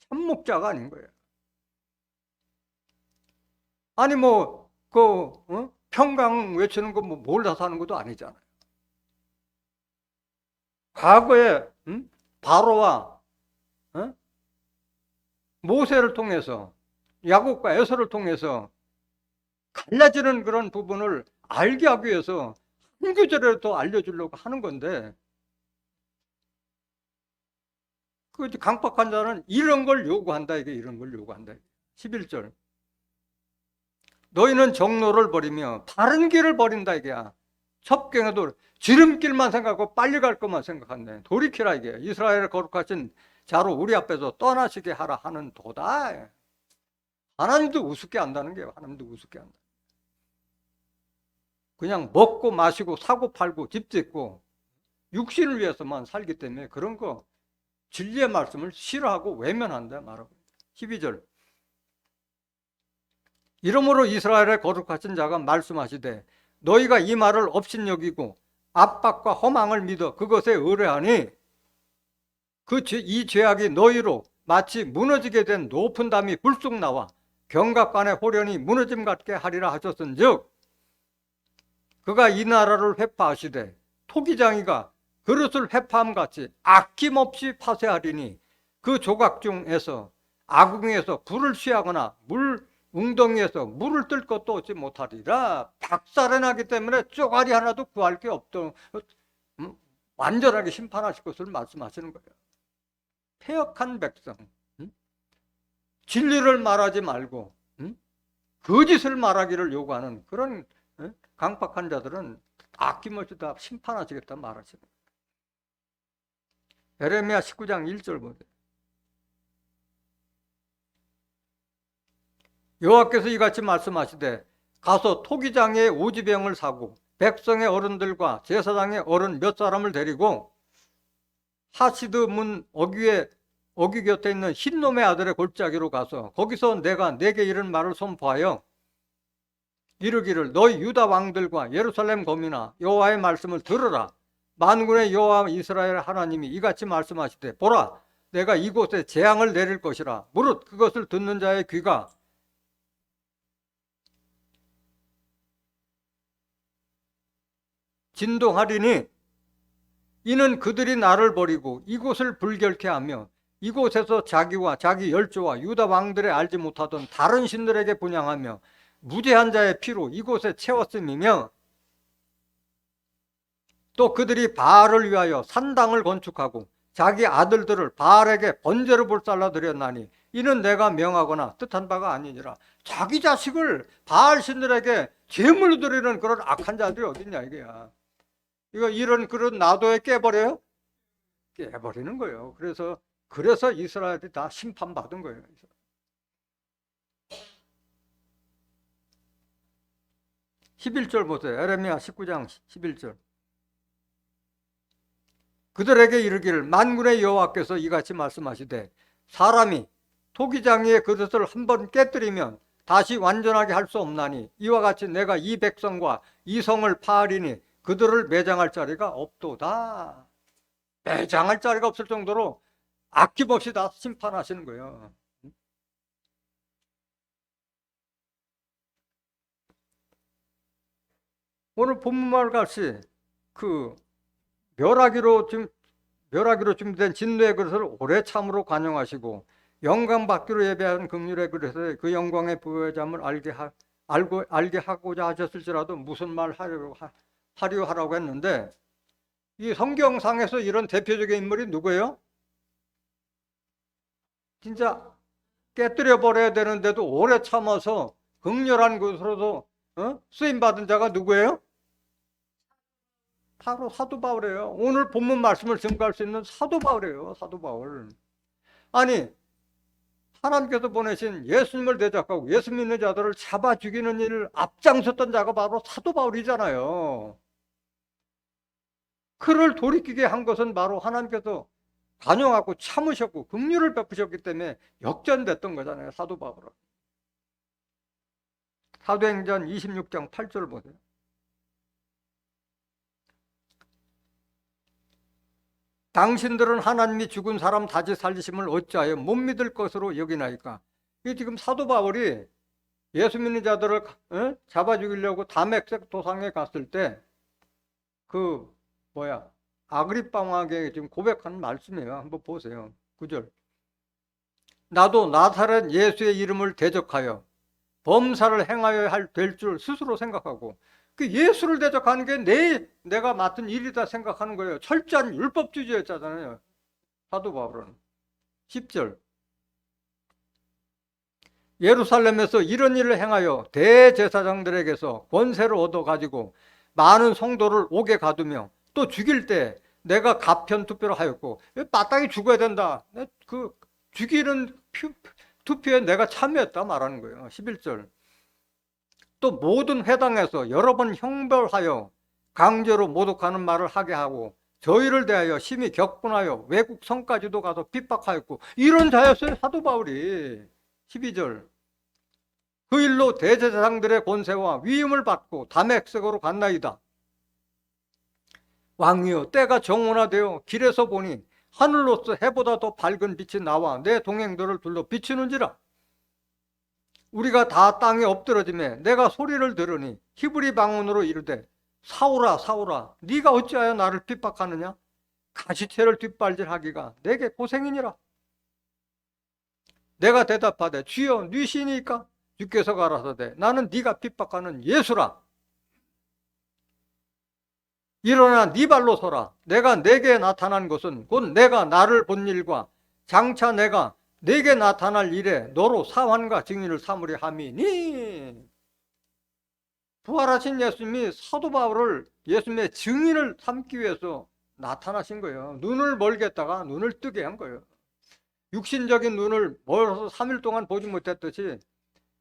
Speaker 1: 참목자가 아닌 거예요. 아니 평강 외치는 거 뭐 몰라서 하는 것도 아니잖아요. 과거에 바로와 모세를 통해서, 야곱과 에서를 통해서 갈라지는 그런 부분을 알게 하기 위해서 한 구절이라도 알려주려고 하는 건데, 그 강박한 자는 이런 걸 요구한다, 이게 이런 걸 요구한다. 11절. 너희는 정로를 버리며 바른 길을 버린다, 이게야. 첩경에도 지름길만 생각하고 빨리 갈 것만 생각한다. 돌이키라, 이게. 이스라엘을 거룩하신 자로 우리 앞에서 떠나시게 하라 하는 도다. 하나님도 우습게 한다는 게요. 하나님도 우습게 한다. 그냥 먹고 마시고 사고 팔고 집 짓고 육신을 위해서만 살기 때문에 그런 거 진리의 말씀을 싫어하고 외면한다 말하고. 12절. 이러므로 이스라엘의 거룩하신 자가 말씀하시되 너희가 이 말을 업신여기고 압박과 허망을 믿어 그것에 의뢰하니 이 죄악이 너희로 마치 무너지게 된 높은 담이 불쑥 나와 견갑간의 호련이 무너짐 같게 하리라 하셨은즉, 그가 이 나라를 회파하시되 토기장이가 그릇을 회파함같이 아낌없이 파쇄하리니 그 조각 중에서 아궁에서 불을 취하거나 물 웅덩이에서 물을 뜰 것도 얻지 못하리라. 박살나기 때문에 쪼가리 하나도 구할 게 없던, 완전하게 심판하실 것을 말씀하시는 거예요. 패역한 백성, 진리를 말하지 말고 거짓을 말하기를 요구하는 그런 강박한 자들은 아낌없이 다 심판하시겠다 말하시는 거예요. 에레미야 19장 1절 보세요. 여호와께서 이같이 말씀하시되 가서 토기장의 오지병을 사고 백성의 어른들과 제사장의 어른 몇 사람을 데리고 하시드 문 어귀 곁에 있는 흰놈의 아들의 골짜기로 가서 거기서 내가 네게 이런 말을 선포하여 이르기를 너희 유다 왕들과 예루살렘 거민아 여호와의 말씀을 들으라. 만군의 여호와 이스라엘 하나님이 이같이 말씀하시되 보라, 내가 이곳에 재앙을 내릴 것이라. 무릇 그것을 듣는 자의 귀가 진동하리니 이는 그들이 나를 버리고 이곳을 불결케 하며 이곳에서 자기와 자기 열조와 유다 왕들의 알지 못하던 다른 신들에게 분향하며 무죄한 자의 피로 이곳에 채웠음이며, 또 그들이 바알을 위하여 산당을 건축하고 자기 아들들을 바알에게 번제로 불살라 드렸나니 이는 내가 명하거나 뜻한 바가 아니니라. 자기 자식을 바알 신들에게 제물로 드리는 그런 악한 자들이 어딨냐 이게야. 이런 그런 나도에 깨버려요? 깨버리는 거예요. 그래서 이스라엘이 다 심판받은 거예요. 11절 보세요. 에레미야 19장 11절. 그들에게 이르기를 만군의 여호와께서 이같이 말씀하시되 사람이 토기장이의 그릇을 한번 깨뜨리면 다시 완전하게 할 수 없나니 이와 같이 내가 이 백성과 이 성을 파하리니 그들을 매장할 자리가 없도다. 매장할 자리가 없을 정도로 아낌없이 다 심판하시는 거예요. 오늘 본문말 같이 그 멸하기로 준비된 진노의 그릇을 오래 참으로 관용하시고 영광 받기로 예배한 긍휼의 그릇에 그 영광의 부여잠을 알게 하고자 하셨을지라도 무슨 말 하려 하라고 했는데, 이 성경상에서 이런 대표적인 인물이 누구예요? 진짜 깨뜨려 버려야 되는데도 오래 참아서 극렬한 것으로도 쓰임 받은 자가 누구예요? 바로 사도 바울이에요. 오늘 본문 말씀을 증거할 수 있는 사도 바울이에요. 사도 바울. 아니, 하나님께서 보내신 예수님을 대적하고 예수 믿는 자들을 잡아 죽이는 일을 앞장섰던 자가 바로 사도 바울이잖아요. 그를 돌이키게 한 것은 바로 하나님께서 관용하고 참으셨고 긍휼을 베푸셨기 때문에 역전됐던 거잖아요. 사도 바울은. 사도행전 26장 8절 보세요. 당신들은 하나님이 죽은 사람 다시 살리심을 어찌하여 못 믿을 것으로 여기나이까. 이 지금 사도 바울이 예수 믿는 자들을 잡아 죽이려고 다메섹 도상에 갔을 때 아그리빠 왕에게 지금 고백하는 말씀이에요. 한번 보세요. 9절. 나도 나사렛 예수의 이름을 대적하여 범사를 행하여 될 줄 스스로 생각하고, 그 예수를 대적하는 게 내가 맡은 일이다 생각하는 거예요. 철저한 율법주의였잖아요. 사도 바울은. 10절. 예루살렘에서 이런 일을 행하여 대제사장들에게서 권세를 얻어가지고 많은 성도를 옥에 가두며 또 죽일 때 내가 가편투표를 하였고, 마땅히 죽어야 된다. 그 죽이는 투표에 내가 참여했다 말하는 거예요. 11절. 또 모든 회당에서 여러 번 형벌하여 강제로 모독하는 말을 하게 하고 저희를 대하여 심히 격분하여 외국 성까지도 가서 핍박하였고, 이런 자였어요. 사도 바울이. 12절. 그 일로 대제사장들의 권세와 위임을 받고 다메섹으로 갔나이다. 왕이여, 때가 정원화되어 길에서 보니 하늘로서 해보다 더 밝은 빛이 나와 내 동행들을 둘러 비추는지라. 우리가 다 땅에 엎드러짐에 내가 소리를 들으니 히브리 방언으로 이르되 사울아 사울아 네가 어찌하여 나를 핍박하느냐. 가시채를 뒷발질하기가 내게 고생이니라. 내가 대답하되 주여 네 신이니까. 주께서 가라사대 나는 네가 핍박하는 예수라. 일어나 네 발로 서라. 내가 내게 나타난 것은 곧 내가 나를 본 일과 장차 내가 내게 나타날 일에 너로 사환과 증인을 삼으려 함이니. 부활하신 예수님이 사도 바울을 예수님의 증인을 삼기 위해서 나타나신 거예요. 눈을 멀게 했다가 눈을 뜨게 한 거예요. 육신적인 눈을 멀어서 3일 동안 보지 못했듯이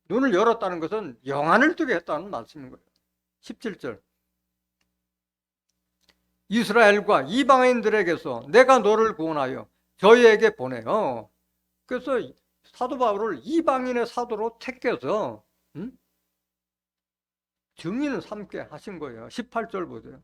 Speaker 1: 눈을 열었다는 것은 영안을 뜨게 했다는 말씀인 거예요. 17절. 이스라엘과 이방인들에게서 내가 너를 구원하여 저희에게 보내요. 그래서 사도 바울을 이방인의 사도로 택해서 증인을 삼게 하신 거예요. 18절 보세요.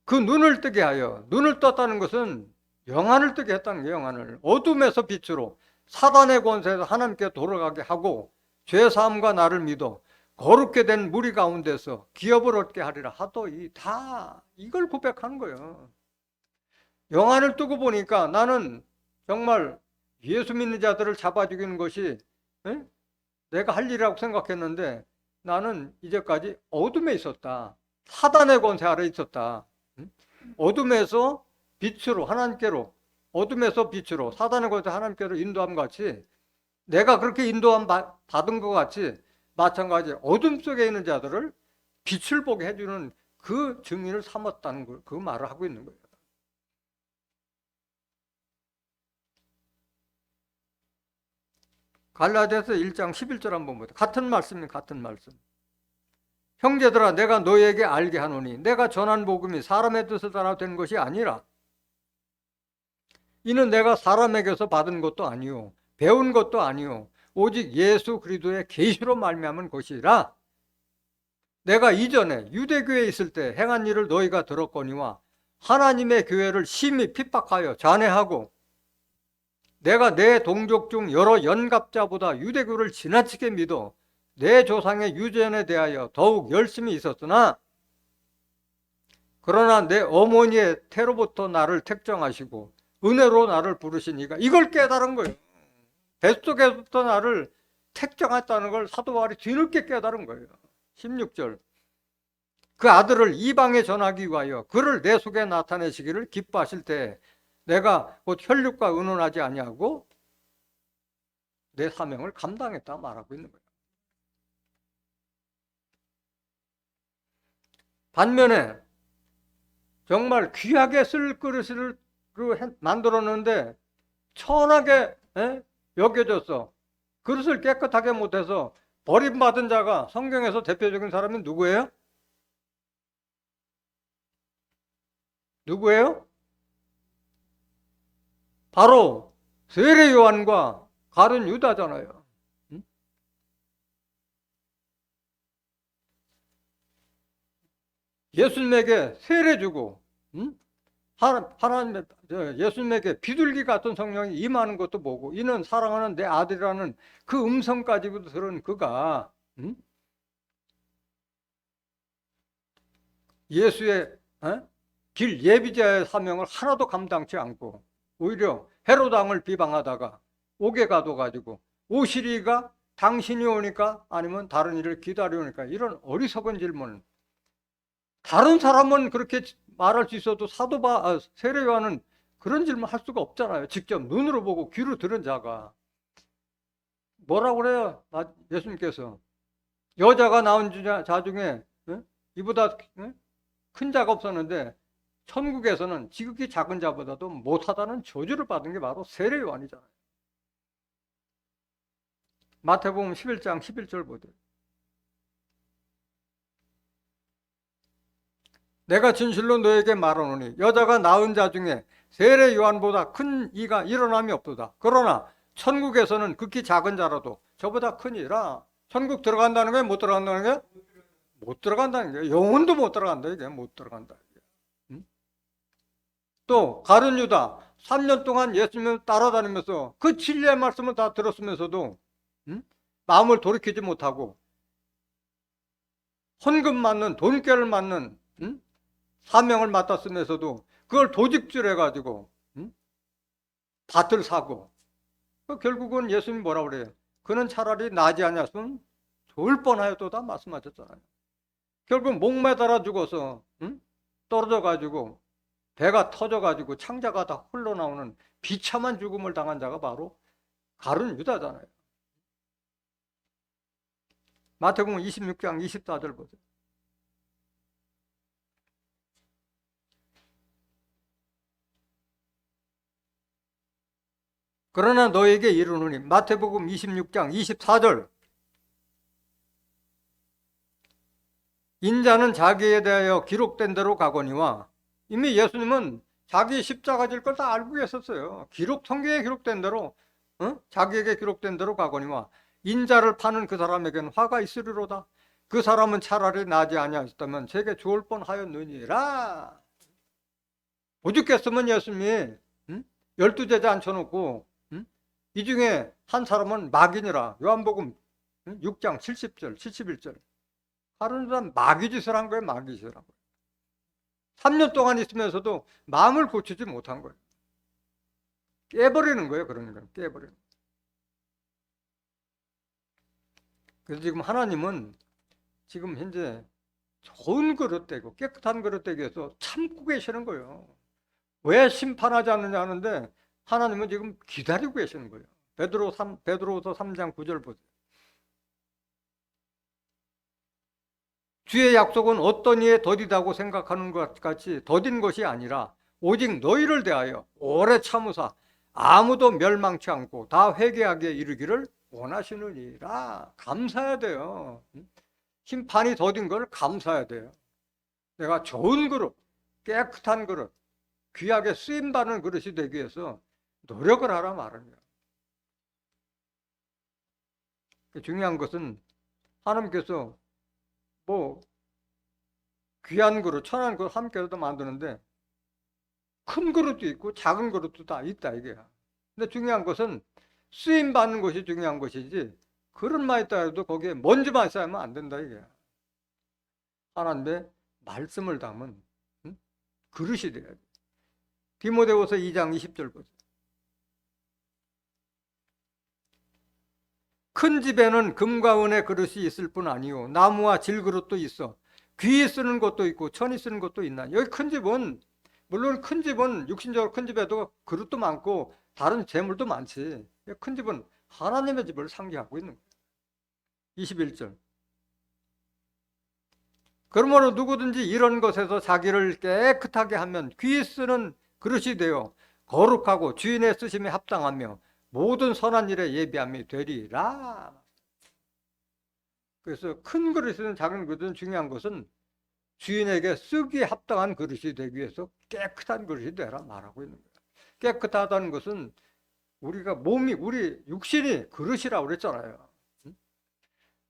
Speaker 1: 그 눈을 뜨게 하여, 눈을 떴다는 것은 영안을 뜨게 했다는 거예요. 영안을. 어둠에서 빛으로 사단의 권세에서 하나님께 돌아가게 하고 죄사함과 나를 믿어 거룩게 된 무리 가운데서 기업을 얻게 하리라 하더이. 다 이걸 고백하는 거예요. 영안을 뜨고 보니까 나는 정말 예수 믿는 자들을 잡아 죽이는 것이 내가 할 일이라고 생각했는데 나는 이제까지 어둠에 있었다. 사단의 권세 아래 있었다. 어둠에서 빛으로 하나님께로, 어둠에서 빛으로 사단의 권세 하나님께로 인도함 같이, 내가 그렇게 인도함 받은 것 같이 마찬가지 어둠 속에 있는 자들을 빛을 보게 해주는 그 증인을 삼았다는 걸, 그 말을 하고 있는 거예요. 갈라디아서 1장 11절 한번 보세요. 같은 말씀입니다. 같은 말씀. 형제들아 내가 너희에게 알게 하노니 내가 전한 복음이 사람의 뜻을 따라 된 것이 아니라 이는 내가 사람에게서 받은 것도 아니요 배운 것도 아니요 오직 예수 그리스도의 계시로 말미암은 것이라. 내가 이전에 유대교에 있을 때 행한 일을 너희가 들었거니와 하나님의 교회를 심히 핍박하여 잔해하고 내가 내 동족 중 여러 연갑자보다 유대교를 지나치게 믿어 내 조상의 유전에 대하여 더욱 열심히 있었으나 그러나 내 어머니의 태로부터 나를 택정하시고 은혜로 나를 부르시니까 이걸 깨달은 거예요. 뱃속에서부터 나를 택정했다는 걸 사도 바울이 뒤늦게 깨달은 거예요. 16절 그 아들을 이방에 전하기 위하여 그를 내 속에 나타내시기를 기뻐하실 때 내가 곧 혈육과 의논하지 아니하고 내 사명을 감당했다 말하고 있는 거예요. 반면에 정말 귀하게 쓸 그릇을 만들었는데 천하게 여겨졌어. 그릇을 깨끗하게 못해서 버림받은 자가 성경에서 대표적인 사람이 누구예요? 누구예요? 바로 세례 요한과 가룟 유다잖아요. 예수님에게 세례 주고 하나님 예수님에게 비둘기 같은 성령이 임하는 것도 보고 이는 사랑하는 내 아들이라는 그 음성까지도 들은 그가 예수의 길 예비자의 사명을 하나도 감당치 않고 오히려 헤롯 왕을 비방하다가 옥에 가둬가지고 오시리가 당신이 오니까 아니면 다른 일을 기다려오니까 이런 어리석은 질문. 다른 사람은 그렇게 말할 수 있어도 세례 요한은 그런 질문 할 수가 없잖아요. 직접 눈으로 보고 귀로 들은 자가. 뭐라고 그래요? 예수님께서 여자가 낳은 자 중에 이보다 큰 자가 없었는데 천국에서는 지극히 작은 자보다도 못하다는 저주를 받은 게 바로 세례 요한이잖아요. 마태복음 11장 11절 보세요. 내가 진실로 너에게 말하노니 여자가 낳은 자 중에 세례 요한보다 큰 이가 일어남이 없도다. 그러나 천국에서는 극히 작은 자라도 저보다 크니라. 천국 들어간다는 게 못 들어간다는 게? 못 들어간다는 게 영혼도 못 들어간다. 이게 못 들어간다. 또 가룟 유다 3년 동안 예수님을 따라다니면서 그 진리의 말씀을 다 들었으면서도 마음을 돌이키지 못하고 헌금 맞는 돈깨를 맞는 사명을 맡았으면서도 그걸 도집질해가지고 밭을 사고 결국은 예수님이 뭐라고 그래요? 그는 차라리 나지 않았으면 좋을 뻔하였도다 말씀하셨잖아요. 결국 목매달아 죽어서 떨어져가지고 배가 터져가지고 창자가 다 흘러나오는 비참한 죽음을 당한 자가 바로 가룟 유다잖아요. 마태복음 26장 24절 보세요. 그러나 너에게 이르노니 마태복음 26장 24절 인자는 자기에 대하여 기록된 대로 가거니와 이미 예수님은 자기 십자가 질 걸 다 알고 계셨어요. 성경에 기록된 대로 자기에게 기록된 대로 가거니와 인자를 파는 그 사람에게는 화가 있으리로다. 그 사람은 차라리 나지 아니하셨다면 제게 좋을 뻔하였느니라. 오죽했으면 예수님이 12제자 앉혀놓고 이 중에 한 사람은 마귀니라. 요한복음 6장 70절 71절 다른 사람 마귀짓을 한 거예요. 마귀짓을 한 거예요. 3년 동안 있으면서도 마음을 고치지 못한 거예요. 깨버리는 거예요. 그러니까 깨버리는 거예요. 그래서 지금 하나님은 지금 현재 좋은 그릇 되고 깨끗한 그릇 되기 위해서 참고 계시는 거예요. 왜 심판하지 않느냐 하는데 하나님은 지금 기다리고 계시는 거예요. 베드로서 3장 9절 보세요. 주의 약속은 어떤 이에 더디다고 생각하는 것 같이 더딘 것이 아니라 오직 너희를 대하여 오래 참으사 아무도 멸망치 않고 다 회개하기에 이르기를 원하시느니라. 감사해야 돼요. 심판이 더딘 걸 감사해야 돼요. 내가 좋은 그릇, 깨끗한 그릇, 귀하게 쓰임받는 그릇이 되기 위해서 노력을 하라 말합니다. 중요한 것은 하나님께서 뭐 귀한 그릇, 천한 그릇 함께도 만드는데 큰 그릇도 있고 작은 그릇도 다 있다 이게야. 근데 중요한 것은 쓰임 받는 것이 중요한 것이지 그릇만 있다 해도 거기에 먼지만 쌓이면 안 된다 이게. 하나님의 말씀을 담은 그릇이 돼야 돼. 디모데후서 2장 20절 보세요. 큰 집에는 금과 은의 그릇이 있을 뿐 아니요 나무와 질그릇도 있어 귀에 쓰는 것도 있고 천이 쓰는 것도 있나. 여기 큰 집은 물론 큰 집은 육신적으로 큰 집에도 그릇도 많고 다른 재물도 많지. 큰 집은 하나님의 집을 상징하고 있는 거예요. 21절. 그러므로 누구든지 이런 것에서 자기를 깨끗하게 하면 귀에 쓰는 그릇이 되어 거룩하고 주인의 쓰심에 합당하며 모든 선한 일에 예비함이 되리라. 그래서 큰 그릇이든 작은 그릇이든 중요한 것은 주인에게 쓰기에 합당한 그릇이 되기 위해서 깨끗한 그릇이 되라 말하고 있는 거예요. 깨끗하다는 것은 우리가 몸이, 우리 육신이 그릇이라고 그랬잖아요.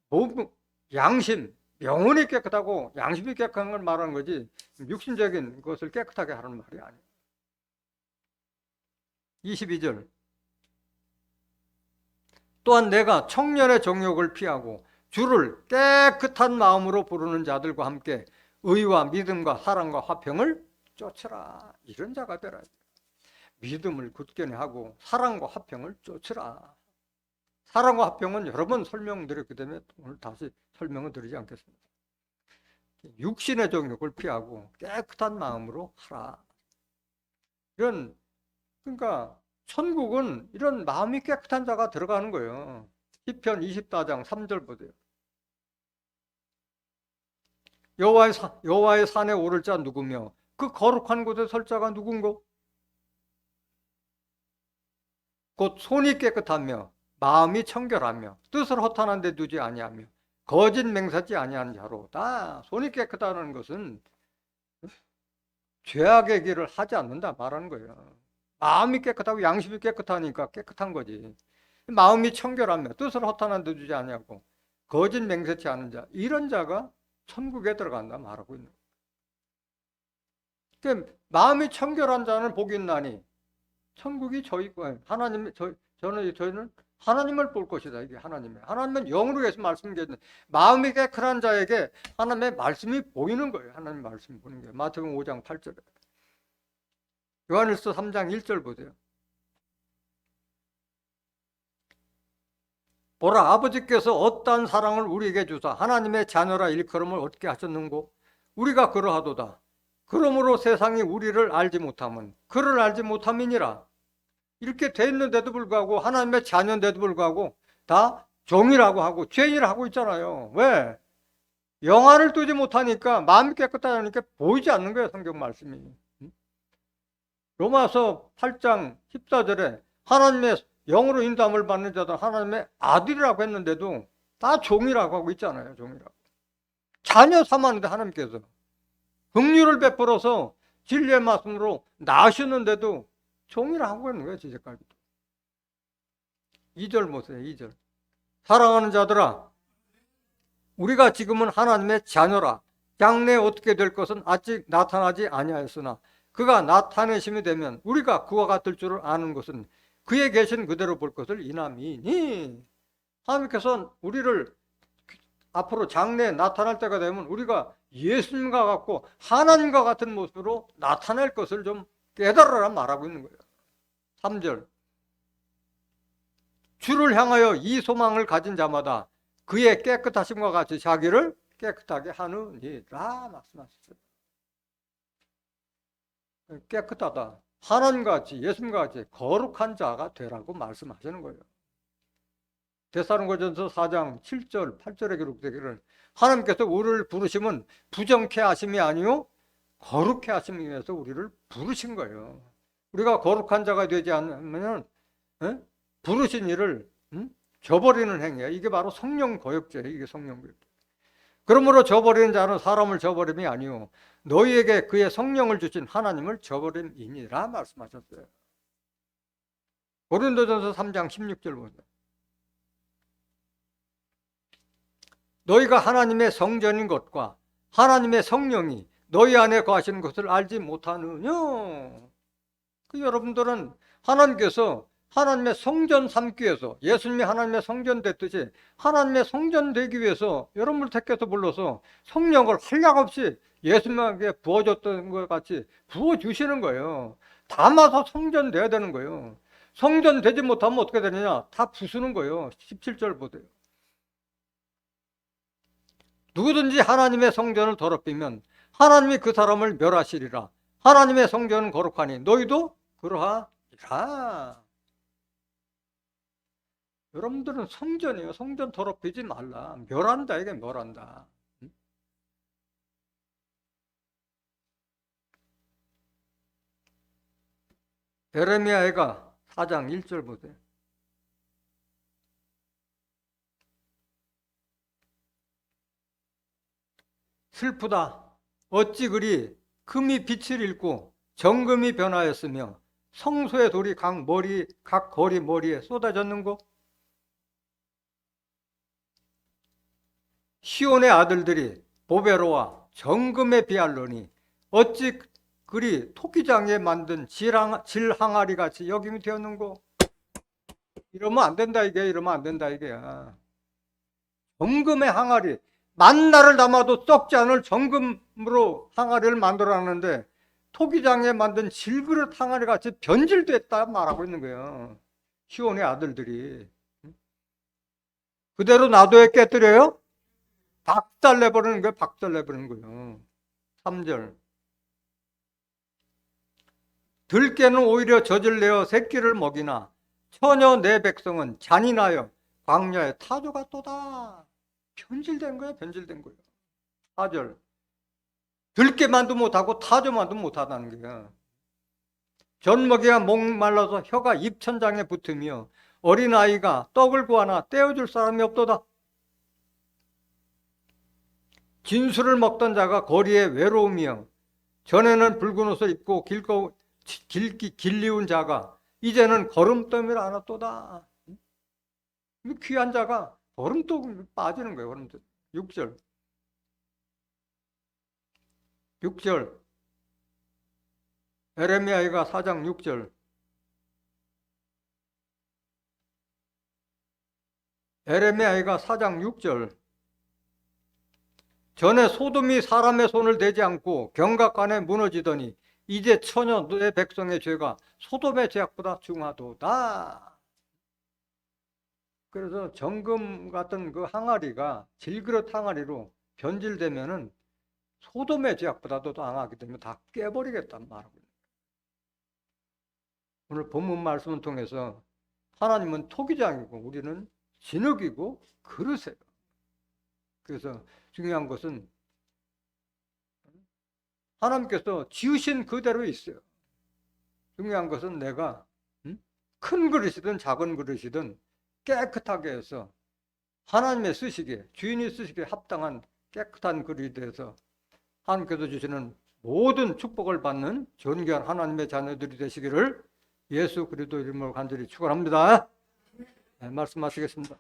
Speaker 1: 몸, 양심, 영혼이 깨끗하고 양심이 깨끗한 걸 말하는 거지 육신적인 것을 깨끗하게 하는 말이 아니에요. 22절. 또한 내가 청년의 정욕을 피하고 주를 깨끗한 마음으로 부르는 자들과 함께 의와 믿음과 사랑과 화평을 쫓으라. 이런 자가 되라. 믿음을 굳건히 하고 사랑과 화평을 쫓으라. 사랑과 화평은 여러 번 설명드렸기 때문에 오늘 다시 설명을 드리지 않겠습니다. 육신의 정욕을 피하고 깨끗한 마음으로 하라. 이런, 그러니까 천국은 이런 마음이 깨끗한 자가 들어가는 거예요. 시편 24장 3절 보세요. 여호와의 산에 오를 자 누구며 그 거룩한 곳에 설 자가 누군고? 곧 손이 깨끗하며 마음이 청결하며 뜻을 허탄한 데 두지 아니하며 거짓 맹세하지 아니하는 자로다. 손이 깨끗하다는 것은 죄악의 길을 하지 않는다 말하는 거예요. 마음이 깨끗하고 양심이 깨끗하니까 깨끗한 거지. 마음이 청결하며 뜻을 허탄한 데 두지 아니하고 거짓 맹세치 않은 자, 이런 자가 천국에 들어간다 말하고 있는 거예요. 그러니까 마음이 청결한 자는 복이 있나니 천국이 저희는 하나님을 볼 것이다. 이게 하나님은 영으로 계신 말씀이 계시는데 마음이 깨끗한 자에게 하나님의 말씀이 보이는 거예요. 하나님의 말씀이 보이는 거예요. 마태복음 5장 8절에. 요한일서 3장 1절 보세요. 보라, 아버지께서 어떠한 사랑을 우리에게 주사 하나님의 자녀라 일컬음을 얻게 하셨는고 우리가 그러하도다. 그러므로 세상이 우리를 알지 못함은 그를 알지 못함이니라. 이렇게 돼 있는데도 불구하고 하나님의 자녀인데도 불구하고 다 종이라고 하고 죄인이라고 하고 있잖아요. 왜? 영안을 뜨지 못하니까 마음이 깨끗하니까 보이지 않는 거예요. 성경 말씀이. 로마서 8장 14절에 하나님의 영으로 인도함을 받는 자들 하나님의 아들이라고 했는데도 다 종이라고 하고 있잖아요. 종이라고. 자녀 삼았는데 하나님께서 긍휼을 베풀어서 진리의 말씀으로 낳으셨는데도 종이라고 하고 있는 거예요. 지금까지도. 2절 보세요. 2절. 사랑하는 자들아, 우리가 지금은 하나님의 자녀라. 장래에 어떻게 될 것은 아직 나타나지 아니하였으나 그가 나타내심이 되면 우리가 그와 같을 줄을 아는 것은 그에 계신 그대로 볼 것을 이남이니. 하나님께서 우리를 앞으로 장래에 나타날 때가 되면 우리가 예수님과 같고 하나님과 같은 모습으로 나타낼 것을 좀 깨달으라 말하고 있는 거예요. 3절. 주를 향하여 이 소망을 가진 자마다 그의 깨끗하심과 같이 자기를 깨끗하게 하느니라 말씀하셨어요. 깨끗하다. 하나님과 같이 예수님과 같이 거룩한 자가 되라고 말씀하시는 거예요. 데살로니가전서 4장 7절 8절에 기록되기를 하나님께서 우리를 부르심은 부정케 하심이 아니요 거룩케 하심을 위해서 우리를 부르신 거예요. 우리가 거룩한 자가 되지 않으면 부르신 일을 저버리는 행위야. 이게 바로 성령 거역죄예요. 이게 성령 거역죄. 그러므로 저버리는 자는 사람을 저버림이 아니요 너희에게 그의 성령을 주신 하나님을 저버림이니라 말씀하셨어요. 고린도전서 3장 16절 보세요. 너희가 하나님의 성전인 것과 하나님의 성령이 너희 안에 거하시는 것을 알지 못하느냐? 여러분들은 하나님께서 하나님의 성전 삼기 위해서, 예수님이 하나님의 성전 됐듯이 하나님의 성전 되기 위해서 여러분을 택해서 불러서 성령을 한량없이 예수님에게 부어줬던 것 같이 부어주시는 거예요. 담아서 성전 돼야 되는 거예요. 성전 되지 못하면 어떻게 되느냐? 다 부수는 거예요. 17절 보세요. 누구든지 하나님의 성전을 더럽히면 하나님이 그 사람을 멸하시리라. 하나님의 성전은 거룩하니 너희도 그러하리라. 여러분들은 성전이에요. 성전 더럽히지 말라. 멸한다, 이게 멸한다. 에레미야가 4장 1절 보세요. 슬프다. 어찌 그리 금이 빛을 잃고 정금이 변하였으며 성소의 돌이 각 거리 머리에 쏟아졌는고? 시온의 아들들이 보베로와 정금에 비하려니 어찌 그리 토끼장에 만든 질항아리 같이 여김이 되었는고? 이러면 안 된다 이게. 이러면 안 된다 이게. 정금의 항아리, 만나를 담아도 썩지 않을 정금으로 항아리를 만들어놨는데 토기장에 만든 질그릇 항아리 같이 변질됐다 말하고 있는 거예요. 시온의 아들들이. 그대로 놔둬야 깨뜨려요? 박살내버리는 거예요. 박살내버리는 거예요. 3절. 들깨는 오히려 젖을 내어 새끼를 먹이나 처녀 내 백성은 잔인하여 광야에 타조같도다. 변질된 거예요. 변질된 거예요. 4절. 들깨만도 못하고 타조만도 못하다는 거예요. 젖먹이가 목말라서 혀가 입천장에 붙으며 어린아이가 떡을 구하나 떼어줄 사람이 없도다. 진수를 먹던 자가 거리에 외로우며 전에는 붉은 옷을 입고 길리운 자가 이제는 걸음더미를 안았도다. 귀한 자가 걸음도 빠지는 거예요. 걸음도. 6절. 6절. 에레미야가 4장 6절. 에레미야가 4장 6절. 전에 소돔이 사람의 손을 대지 않고 경각간에 무너지더니 이제 처녀 내 백성의 죄가 소돔의 죄악보다 중하도다. 그래서 정금 같은 그 항아리가 질그릇 항아리로 변질되면은 소돔의 죄악보다도 강하기 때문에 다 깨버리겠다는 말하고 있는 거예요. 오늘 본문 말씀을 통해서 하나님은 토기장이고 우리는 진흙이고 그릇이에요. 그래서 중요한 것은 하나님께서 지으신 그대로 있어요. 중요한 것은 내가 큰 그릇이든 작은 그릇이든 깨끗하게 해서 하나님의 쓰시기에, 주인이 쓰시기에 합당한 깨끗한 그릇이 돼서 하나님께서 주시는 모든 축복을 받는 존귀한 하나님의 자녀들이 되시기를 예수 그리스도 이름으로 간절히 축원합니다. 네, 말씀하시겠습니다.